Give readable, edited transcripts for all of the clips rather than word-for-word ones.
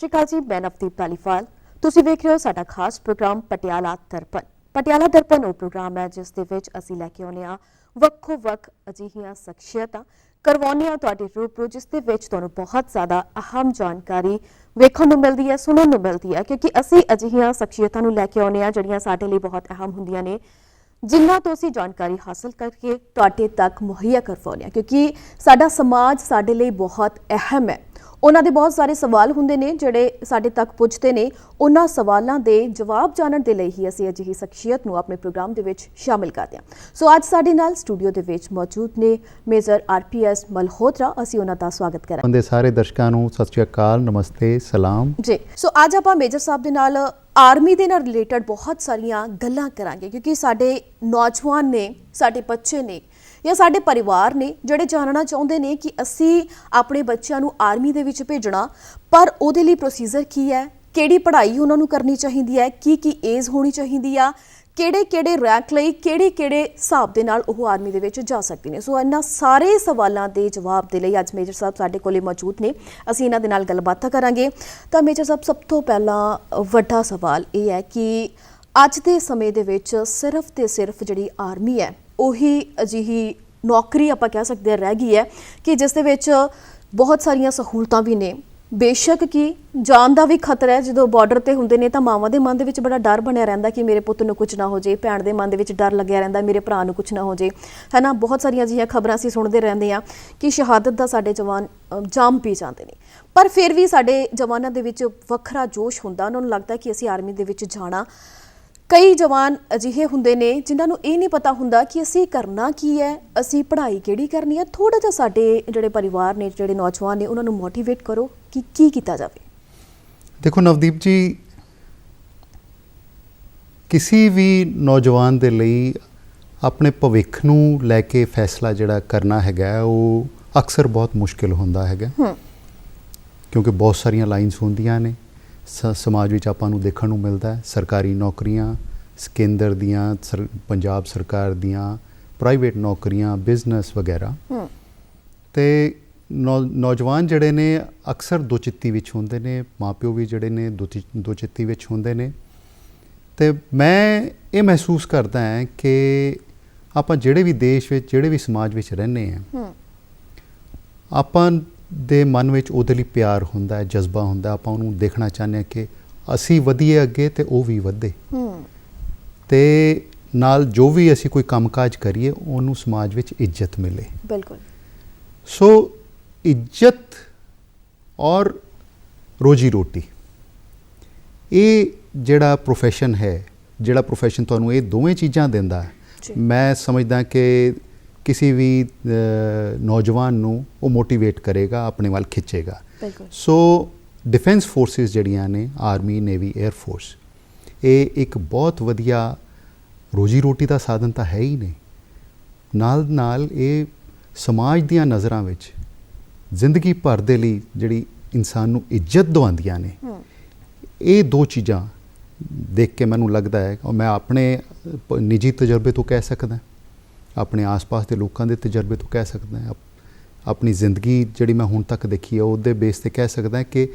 ਸ਼੍ਰੀ ਅਕਾਲ ਜੀ, ਮੈਂ ਨਵਦੀਪ ਧਾਲੀਵਾਲ। ਤੁਸੀਂ ਵੇਖ ਰਹੇ ਹੋ ਸਾਡਾ ਖਾਸ ਪ੍ਰੋਗਰਾਮ ਪਟਿਆਲਾ ਦਰਪਣ। ਪਟਿਆਲਾ ਦਰਪਣ ਉਹ ਪ੍ਰੋਗਰਾਮ ਹੈ ਜਿਸ ਦੇ ਵਿੱਚ ਅਸੀਂ ਲੈ ਕੇ ਆਉਂਦੇ ਹਾਂ ਵੱਖੋ ਵੱਖ ਅਜਿਹੀਆਂ ਸ਼ਖਸੀਅਤਾਂ, ਕਰਵਾਉਂਦੇ ਹਾਂ ਤੁਹਾਡੇ ਰੂਬਰੂ, ਜਿਸ ਦੇ ਵਿੱਚ ਤੁਹਾਨੂੰ ਬਹੁਤ ਜ਼ਿਆਦਾ ਅਹਿਮ ਜਾਣਕਾਰੀ ਵੇਖਣ ਨੂੰ ਮਿਲਦੀ ਹੈ, ਸੁਣਨ ਨੂੰ ਮਿਲਦੀ ਹੈ, ਕਿਉਂਕਿ ਅਸੀਂ ਅਜਿਹੀਆਂ ਸ਼ਖਸੀਅਤਾਂ ਨੂੰ ਲੈ ਕੇ ਆਉਂਦੇ ਹਾਂ ਜਿਹੜੀਆਂ ਸਾਡੇ ਲਈ ਬਹੁਤ ਅਹਿਮ ਹੁੰਦੀਆਂ ਨੇ, ਜਿਨ੍ਹਾਂ ਤੋਂ ਅਸੀਂ ਜਾਣਕਾਰੀ ਹਾਸਲ ਕਰਕੇ ਤੁਹਾਡੇ ਤੱਕ ਮੁਹੱਈਆ ਕਰਵਾਉਂਦੇ ਹਾਂ, ਕਿਉਂਕਿ ਸਾਡਾ ਸਮਾਜ ਸਾਡੇ ਲਈ ਬਹੁਤ ਅਹਿਮ ਹੈ। ਉਹਨਾਂ ਦੇ ਬਹੁਤ ਸਾਰੇ ਸਵਾਲ ਹੁੰਦੇ ਨੇ ਜਿਹੜੇ ਸਾਡੇ ਤੱਕ ਪੁੱਜਦੇ ਨੇ। ਉਹਨਾਂ ਸਵਾਲਾਂ ਦੇ ਜਵਾਬ ਜਾਣਨ ਦੇ ਲਈ ਹੀ ਅਸੀਂ ਅਜਿਹੀ ਸ਼ਖਸੀਅਤ ਨੂੰ ਆਪਣੇ ਪ੍ਰੋਗਰਾਮ ਦੇ ਵਿੱਚ ਸ਼ਾਮਿਲ ਕਰਦੇ ਹਾਂ। ਸੋ ਅੱਜ ਸਾਡੇ ਨਾਲ ਸਟੂਡੀਓ ਦੇ ਵਿੱਚ ਮੌਜੂਦ ਨੇ ਮੇਜਰ RPS ਮਲਹੋਤਰਾ। ਅਸੀਂ ਉਹਨਾਂ ਦਾ ਸਵਾਗਤ ਕਰਾਂਗੇ। ਬੰਦੇ ਸਾਰੇ ਦਰਸ਼ਕਾਂ ਨੂੰ ਸਤਿ ਸ਼੍ਰੀ ਅਕਾਲ, ਨਮਸਤੇ, ਸਲਾਮ ਜੀ। ਸੋ ਅੱਜ ਆਪਾਂ ਮੇਜਰ ਸਾਹਿਬ ਦੇ ਨਾਲ ਆਰਮੀ ਦੇ ਨਾਲ ਰਿਲੇਟਡ ਬਹੁਤ ਸਾਰੀਆਂ ਗੱਲਾਂ ਕਰਾਂਗੇ, ਕਿਉਂਕਿ ਸਾਡੇ ਨੌਜਵਾਨ ਨੇ, ਸਾਡੇ ਬੱਚੇ ਨੇ ਜਾਂ ਸਾਡੇ ਪਰਿਵਾਰ ਨੇ ਜਿਹੜੇ ਜਾਣਨਾ ਚਾਹੁੰਦੇ ਨੇ ਕਿ ਅਸੀਂ ਆਪਣੇ ਬੱਚਿਆਂ ਨੂੰ ਆਰਮੀ ਦੇ ਵਿੱਚ ਭੇਜਣਾ, ਪਰ ਉਹਦੇ ਲਈ ਪ੍ਰੋਸੀਜਰ ਕੀ ਹੈ, ਕਿਹੜੀ ਪੜ੍ਹਾਈ ਉਹਨਾਂ ਨੂੰ ਕਰਨੀ ਚਾਹੀਦੀ ਹੈ, ਕੀ ਏਜ ਹੋਣੀ ਚਾਹੀਦੀ ਆ, ਕਿਹੜੇ ਰੈਂਕ ਲਈ ਕਿਹੜੇ ਹਿਸਾਬ ਦੇ ਨਾਲ ਉਹ ਆਰਮੀ ਦੇ ਵਿੱਚ ਜਾ ਸਕਦੇ ਨੇ। ਸੋ ਇਹਨਾਂ ਸਾਰੇ ਸਵਾਲਾਂ ਦੇ ਜਵਾਬ ਦੇ ਲਈ ਅੱਜ ਮੇਜਰ ਸਾਹਿਬ ਸਾਡੇ ਕੋਲੇ ਮੌਜੂਦ ਨੇ। ਅਸੀਂ ਇਹਨਾਂ ਦੇ ਨਾਲ ਗੱਲਬਾਤ ਕਰਾਂਗੇ। ਤਾਂ ਮੇਜਰ ਸਾਹਿਬ, ਸਭ ਤੋਂ ਪਹਿਲਾਂ ਵੱਡਾ ਸਵਾਲ ਇਹ ਹੈ ਕਿ ਅੱਜ ਦੇ ਸਮੇਂ ਦੇ ਵਿੱਚ ਸਿਰਫ ਤੇ ਸਿਰਫ ਜਿਹੜੀ ਆਰਮੀ ਹੈ ਉਹੀ ਅਜਿਹੀ ਨੌਕਰੀ ਆਪਾਂ ਕਹਿ ਸਕਦੇ ਹਾਂ ਰਹਿ ਗਈ ਹੈ ਕਿ ਜਿਸ ਦੇ ਵਿੱਚ ਬਹੁਤ ਸਾਰੀਆਂ ਸਹੂਲਤਾਂ ਵੀ ਨੇ। ਬੇਸ਼ੱਕ ਕਿ ਜਾਨ ਦਾ ਵੀ ਖਤਰਾ ਹੈ। ਜਦੋਂ ਬਾਰਡਰ ਤੇ ਹੁੰਦੇ ਨੇ ਤਾਂ ਮਾਵਾਂ ਦੇ ਮਨ ਦੇ ਵਿੱਚ ਬੜਾ ਡਰ ਬਣਿਆ ਰਹਿੰਦਾ ਕਿ ਮੇਰੇ ਪੁੱਤ ਨੂੰ ਕੁਝ ਨਾ ਹੋ ਜੇ, ਭੈਣ ਦੇ ਮਨ ਦੇ ਵਿੱਚ ਡਰ ਲੱਗਿਆ ਰਹਿੰਦਾ ਮੇਰੇ ਭਰਾ ਨੂੰ ਕੁਝ ਨਾ ਹੋ ਜੇ, ਹੈ ਨਾ। ਬਹੁਤ ਸਾਰੀਆਂ ਅਜਿਹੀਆਂ ਖਬਰਾਂ ਅਸੀਂ ਸੁਣਦੇ ਰਹਿੰਦੇ ਹਾਂ ਕਿ ਸ਼ਹਾਦਤ ਦਾ ਸਾਡੇ ਜਵਾਨ ਜਾਮ ਪੀ ਜਾਂਦੇ ਨੇ, ਪਰ ਫਿਰ ਵੀ ਸਾਡੇ ਜਵਾਨਾਂ ਦੇ ਵਿੱਚ ਵੱਖਰਾ ਜੋਸ਼ ਹੁੰਦਾ। ਉਹਨਾਂ ਨੂੰ ਲੱਗਦਾ ਕਿ ਅਸੀਂ ਆਰਮੀ ਦੇ ਵਿੱਚ ਜਾਣਾ। ਕਈ ਜਵਾਨ ਅਜਿਹੇ ਹੁੰਦੇ ਨੇ ਜਿਨ੍ਹਾਂ ਨੂੰ ਇਹ ਨਹੀਂ ਪਤਾ ਹੁੰਦਾ ਕਿ ਅਸੀਂ ਕਰਨਾ ਕੀ ਹੈ, ਅਸੀਂ ਪੜ੍ਹਾਈ ਕਿਹੜੀ ਕਰਨੀ ਹੈ। ਥੋੜ੍ਹਾ ਜਿਹਾ ਸਾਡੇ ਜਿਹੜੇ ਪਰਿਵਾਰ ਨੇ, ਜਿਹੜੇ ਨੌਜਵਾਨ ਨੇ, ਉਹਨਾਂ ਨੂੰ ਮੋਟੀਵੇਟ ਕਰੋ ਕਿ ਕੀ ਕੀਤਾ ਜਾਵੇ। ਦੇਖੋ ਨਵਦੀਪ ਜੀ, ਕਿਸੇ ਵੀ ਨੌਜਵਾਨ ਦੇ ਲਈ ਆਪਣੇ ਭਵਿੱਖ ਨੂੰ ਲੈ ਕੇ ਫੈਸਲਾ ਜਿਹੜਾ ਕਰਨਾ ਹੈਗਾ ਉਹ ਅਕਸਰ ਬਹੁਤ ਮੁਸ਼ਕਿਲ ਹੁੰਦਾ ਹੈਗਾ, ਕਿਉਂਕਿ ਬਹੁਤ ਸਾਰੀਆਂ ਲਾਈਨਸ ਹੁੰਦੀਆਂ ਨੇ ਸਮਾਜ ਵਿੱਚ ਆਪਾਂ ਨੂੰ ਦੇਖਣ ਨੂੰ ਮਿਲਦਾ ਹੈ। ਸਰਕਾਰੀ ਨੌਕਰੀਆਂ, ਕੇਂਦਰ ਦੀਆਂ, ਪੰਜਾਬ ਸਰਕਾਰ ਦੀਆਂ, ਪ੍ਰਾਈਵੇਟ ਨੌਕਰੀਆਂ, ਬਿਜ਼ਨਸ ਵਗੈਰਾ। ਅਤੇ ਨੌਜਵਾਨ ਜਿਹੜੇ ਨੇ ਅਕਸਰ ਦੁਚਿੱਤੀ ਵਿੱਚ ਹੁੰਦੇ ਨੇ, ਮਾਂ ਪਿਓ ਵੀ ਜਿਹੜੇ ਨੇ ਦੁਚਿੱਤੀ ਵਿੱਚ ਹੁੰਦੇ ਨੇ। ਅਤੇ ਮੈਂ ਇਹ ਮਹਿਸੂਸ ਕਰਦਾ ਹਾਂ ਕਿ ਆਪਾਂ ਜਿਹੜੇ ਵੀ ਦੇਸ਼ ਵਿੱਚ, ਜਿਹੜੇ ਵੀ ਸਮਾਜ ਵਿੱਚ ਰਹਿੰਦੇ ਹਾਂ, ਆਪਾਂ ਦੇ ਮਨ ਵਿੱਚ ਉਹਦੇ ਲਈ ਪਿਆਰ ਹੁੰਦਾ ਹੈ, ਜਜ਼ਬਾ ਹੁੰਦਾ। ਆਪਾਂ ਉਹਨੂੰ ਦੇਖਣਾ ਚਾਹੁੰਦੇ ਹਾਂ ਕਿ ਅਸੀਂ ਵਧੀਏ ਅੱਗੇ ਅਤੇ ਉਹ ਵੀ ਵਧੇ, ਅਤੇ ਨਾਲ ਜੋ ਵੀ ਅਸੀਂ ਕੋਈ ਕੰਮਕਾਜ ਕਰੀਏ ਉਹਨੂੰ ਸਮਾਜ ਵਿੱਚ ਇੱਜ਼ਤ ਮਿਲੇ। ਬਿਲਕੁਲ। ਸੋ ਇੱਜ਼ਤ ਔਰ ਰੋਜੀ ਰੋਟੀ, ਇਹ ਜਿਹੜਾ ਪ੍ਰੋਫੈਸ਼ਨ ਹੈ, ਜਿਹੜਾ ਪ੍ਰੋਫੈਸ਼ਨ ਤੁਹਾਨੂੰ ਇਹ ਦੋਵੇਂ ਚੀਜ਼ਾਂ ਦਿੰਦਾ ਹੈ, ਮੈਂ ਸਮਝਦਾ ਕਿ ਕਿਸੇ ਵੀ ਨੌਜਵਾਨ ਨੂੰ ਉਹ ਮੋਟੀਵੇਟ ਕਰੇਗਾ, ਆਪਣੇ ਵੱਲ ਖਿੱਚੇਗਾ। ਸੋ ਡਿਫੈਂਸ ਫੋਰਸਿਸ ਜਿਹੜੀਆਂ ਨੇ, ਆਰਮੀ, ਨੇਵੀ, ਏਅਰ ਫੋਰਸ, ਇਹ ਇੱਕ ਬਹੁਤ ਵਧੀਆ ਰੋਜੀ ਰੋਟੀ ਦਾ ਸਾਧਨ ਤਾਂ ਹੈ ਹੀ ਨਹੀਂ, ਨਾਲ ਨਾਲ ਇਹ ਸਮਾਜ ਦੀਆਂ ਨਜ਼ਰਾਂ ਵਿੱਚ ਜ਼ਿੰਦਗੀ ਭਰ ਦੇ ਲਈ ਜਿਹੜੀ ਇਨਸਾਨ ਨੂੰ ਇੱਜ਼ਤ ਦਿਵਾਉਂਦੀਆਂ ਨੇ। ਇਹ ਦੋ ਚੀਜ਼ਾਂ ਦੇਖ ਕੇ ਮੈਨੂੰ ਲੱਗਦਾ ਹੈ, ਔਰ ਮੈਂ ਆਪਣੇ ਨਿੱਜੀ ਤਜਰਬੇ ਤੋਂ ਕਹਿ ਸਕਦਾ, ਆਪਣੇ ਆਸ-ਪਾਸ ਦੇ ਲੋਕਾਂ ਦੇ ਤਜਰਬੇ ਤੋਂ ਕਹਿ ਸਕਦਾ, ਆਪਣੀ ਜ਼ਿੰਦਗੀ ਜਿਹੜੀ ਮੈਂ ਹੁਣ ਤੱਕ ਦੇਖੀ ਹੈ ਉਹਦੇ ਬੇਸ 'ਤੇ ਕਹਿ ਸਕਦਾ ਕਿ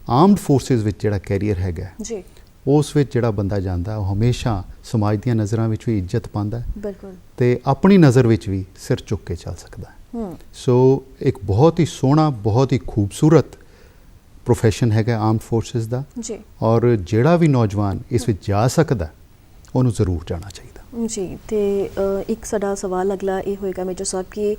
ਆਰਮਡ ਫੋਰਸਿਸ ਵਿੱਚ ਜਿਹੜਾ ਕੈਰੀਅਰ ਹੈਗਾ ਜੀ, ਉਸ ਵਿੱਚ ਜਿਹੜਾ ਬੰਦਾ ਜਾਂਦਾ ਉਹ ਹਮੇਸ਼ਾ ਸਮਾਜ ਦੀਆਂ ਨਜ਼ਰਾਂ ਵਿੱਚ ਵੀ ਇੱਜ਼ਤ ਪਾਉਂਦਾ, ਬਿਲਕੁਲ, ਅਤੇ ਆਪਣੀ ਨਜ਼ਰ ਵਿੱਚ ਵੀ ਸਿਰ ਚੁੱਕ ਕੇ ਚੱਲ ਸਕਦਾ। ਸੋ ਇੱਕ ਬਹੁਤ ਹੀ ਸੋਹਣਾ, ਬਹੁਤ ਹੀ ਖੂਬਸੂਰਤ ਪ੍ਰੋਫੈਸ਼ਨ ਹੈਗਾ ਆਰਮਡ ਫੋਰਸਿਸ ਦਾ ਜੀ, ਔਰ ਜਿਹੜਾ ਵੀ ਨੌਜਵਾਨ ਇਸ ਵਿੱਚ ਜਾ ਸਕਦਾ ਉਹਨੂੰ ਜ਼ਰੂਰ ਜਾਣਾ ਚਾਹੀਦਾ ਜੀ। ਅਤੇ ਇੱਕ ਸਾਡਾ ਸਵਾਲ ਅਗਲਾ ਇਹ ਹੋਏਗਾ ਮੇਜਰ ਸਾਹਿਬ ਕਿ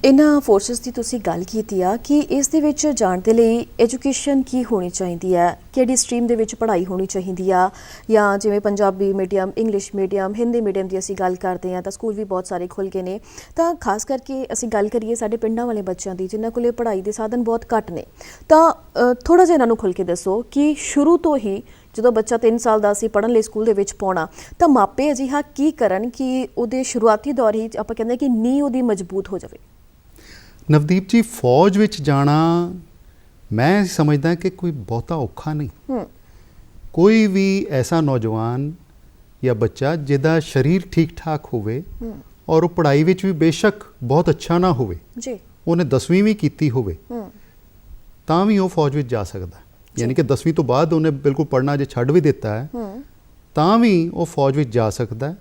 ਇਹਨਾਂ ਫੋਰਸਿਸ ਦੀ ਤੁਸੀਂ ਗੱਲ ਕੀਤੀ ਆ ਕਿ ਇਸ ਦੇ ਵਿੱਚ ਜਾਣ ਦੇ ਲਈ ਐਜੂਕੇਸ਼ਨ ਕੀ ਹੋਣੀ ਚਾਹੀਦੀ ਹੈ, ਕਿਹੜੀ ਸਟਰੀਮ ਦੇ ਵਿੱਚ ਪੜ੍ਹਾਈ ਹੋਣੀ ਚਾਹੀਦੀ ਆ, ਜਾਂ ਜਿਵੇਂ Punjabi medium, English medium, Hindi medium ਦੀ ਅਸੀਂ ਗੱਲ ਕਰਦੇ ਹਾਂ ਤਾਂ ਸਕੂਲ ਵੀ ਬਹੁਤ ਸਾਰੇ ਖੁੱਲ੍ਹ ਗਏ ਨੇ। ਤਾਂ ਖਾਸ ਕਰਕੇ ਅਸੀਂ ਗੱਲ ਕਰੀਏ ਸਾਡੇ ਪਿੰਡਾਂ ਵਾਲੇ ਬੱਚਿਆਂ ਦੀ, ਜਿਨ੍ਹਾਂ ਕੋਲ ਪੜ੍ਹਾਈ ਦੇ ਸਾਧਨ ਬਹੁਤ ਘੱਟ ਨੇ, ਤਾਂ ਥੋੜ੍ਹਾ ਜਿਹਾ ਇਹਨਾਂ ਨੂੰ ਖੁੱਲ੍ਹ ਕੇ ਦੱਸੋ ਕਿ ਸ਼ੁਰੂ ਤੋਂ ਹੀ ਜਦੋਂ ਬੱਚਾ 3 ਸਾਲ ਦਾ ਅਸੀਂ ਪੜ੍ਹਨ ਲਈ ਸਕੂਲ ਦੇ ਵਿੱਚ ਪਾਉਣਾ, ਤਾਂ ਮਾਪੇ ਅਜਿਹਾ ਕੀ ਕਰਨ ਕਿ ਉਹਦੇ ਸ਼ੁਰੂਆਤੀ ਦੌਰ ਹੀ ਆਪਾਂ ਕਹਿੰਦੇ ਕਿ ਨੀਂਹ ਉਹਦੀ ਮਜ਼ਬੂਤ ਹੋ ਜਾਵੇ। ਨਵਦੀਪ ਜੀ, ਫੌਜ ਵਿੱਚ ਜਾਣਾ ਮੈਂ ਸਮਝਦਾ ਕਿ ਕੋਈ ਬਹੁਤਾ ਔਖਾ ਨਹੀਂ। ਕੋਈ ਵੀ ਐਸਾ ਨੌਜਵਾਨ ਜਾਂ ਬੱਚਾ ਜਿਹਦਾ ਸਰੀਰ ਠੀਕ ਠਾਕ ਹੋਵੇ ਔਰ ਉਹ ਪੜ੍ਹਾਈ ਵਿੱਚ ਵੀ ਬੇਸ਼ੱਕ ਬਹੁਤ ਅੱਛਾ ਨਾ ਹੋਵੇ ਜੀ, ਉਹਨੇ 10ਵੀਂ ਵੀ ਕੀਤੀ ਹੋਵੇ, ਤਾਂ ਵੀ ਉਹ ਫੌਜ ਵਿੱਚ ਜਾ ਸਕਦਾ। ਯਾਨੀ ਕਿ 10ਵੀਂ ਤੋਂ ਬਾਅਦ ਉਹਨੇ ਬਿਲਕੁਲ ਪੜ੍ਹਨਾ ਜੇ ਛੱਡ ਵੀ ਦਿੱਤਾ ਹੈ ਤਾਂ ਵੀ ਉਹ ਫੌਜ ਵਿੱਚ ਜਾ ਸਕਦਾ ਹੈ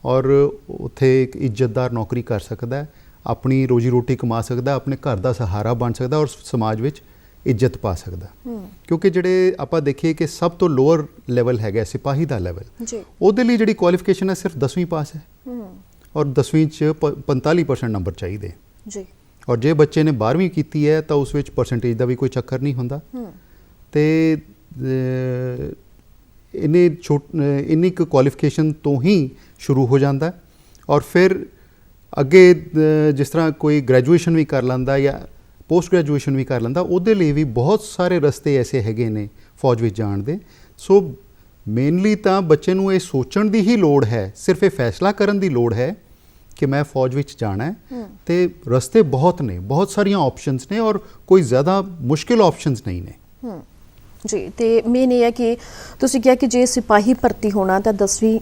ਔਰ ਉੱਥੇ ਇੱਕ ਇੱਜ਼ਤਦਾਰ ਨੌਕਰੀ ਕਰ ਸਕਦਾ ਹੈ, ਆਪਣੀ ਰੋਜੀ ਰੋਟੀ ਕਮਾ ਸਕਦਾ, ਆਪਣੇ ਘਰ ਦਾ ਸਹਾਰਾ ਬਣ ਸਕਦਾ ਔਰ ਸਮਾਜ ਵਿੱਚ ਇੱਜ਼ਤ ਪਾ ਸਕਦਾ। ਕਿਉਂਕਿ ਜਿਹੜੇ ਆਪਾਂ ਦੇਖੀਏ ਕਿ ਸਭ ਤੋਂ ਲੋਅਰ ਲੈਵਲ ਹੈਗਾ ਸਿਪਾਹੀ ਦਾ ਲੈਵਲ, ਉਹਦੇ ਲਈ ਜਿਹੜੀ ਕੁਆਲੀਫਿਕੇਸ਼ਨ ਹੈ ਸਿਰਫ 10ਵੀਂ ਪਾਸ ਹੈ ਔਰ 10ਵੀਂ 'ਚ 45% ਨੰਬਰ ਚਾਹੀਦੇ ਜੀ। ਔਰ ਜੇ ਬੱਚੇ ਨੇ 12ਵੀਂ ਕੀਤੀ ਹੈ ਤਾਂ ਉਸ ਵਿੱਚ ਪਰਸੈਂਟੇਜ ਦਾ ਵੀ ਕੋਈ ਚੱਕਰ ਨਹੀਂ ਹੁੰਦਾ ਤੇ ਇੰਨੀ ਕੁ ਕੁਆਲੀਫਿਕੇਸ਼ਨ ਤੋਂ ਹੀ ਸ਼ੁਰੂ ਹੋ ਜਾਂਦਾ ਔਰ ਫਿਰ ਅੱਗੇ ਜਿਸ ਤਰ੍ਹਾਂ ਕੋਈ ਗ੍ਰੈਜੂਏਸ਼ਨ ਵੀ ਕਰ ਲੈਂਦਾ ਜਾਂ ਪੋਸਟ ਗ੍ਰੈਜੂਏਸ਼ਨ ਵੀ ਕਰ ਲੈਂਦਾ, ਉਹਦੇ ਲਈ ਵੀ ਬਹੁਤ ਸਾਰੇ ਰਸਤੇ ਐਸੇ ਹੈਗੇ ਨੇ ਫੌਜ ਵਿੱਚ ਜਾਣ ਦੇ। ਸੋ ਮੇਨਲੀ ਤਾਂ ਬੱਚੇ ਨੂੰ ਇਹ ਸੋਚਣ ਦੀ ਹੀ ਲੋੜ ਹੈ, ਸਿਰਫ ਇਹ ਫੈਸਲਾ ਕਰਨ ਦੀ ਲੋੜ ਹੈ ਕਿ ਮੈਂ ਫੌਜ ਵਿੱਚ ਜਾਣਾ ਹੈ ਤੇ ਰਸਤੇ ਬਹੁਤ ਨੇ, ਬਹੁਤ ਸਾਰੀਆਂ ਆਪਸ਼ਨਸ ਨੇ ਔਰ ਕੋਈ ਜ਼ਿਆਦਾ ਮੁਸ਼ਕਿਲ ਆਪਸ਼ਨਸ ਨਹੀਂ ਨੇ ਜੀ। ਤੇ ਮੇਨ ਇਹ ਹੈ ਕਿ ਤੁਸੀਂ ਕਿਹਾ ਕਿ ਜੇ ਸਿਪਾਹੀ ਭਰਤੀ ਹੋਣਾ ਤਾਂ 10ਵੀਂ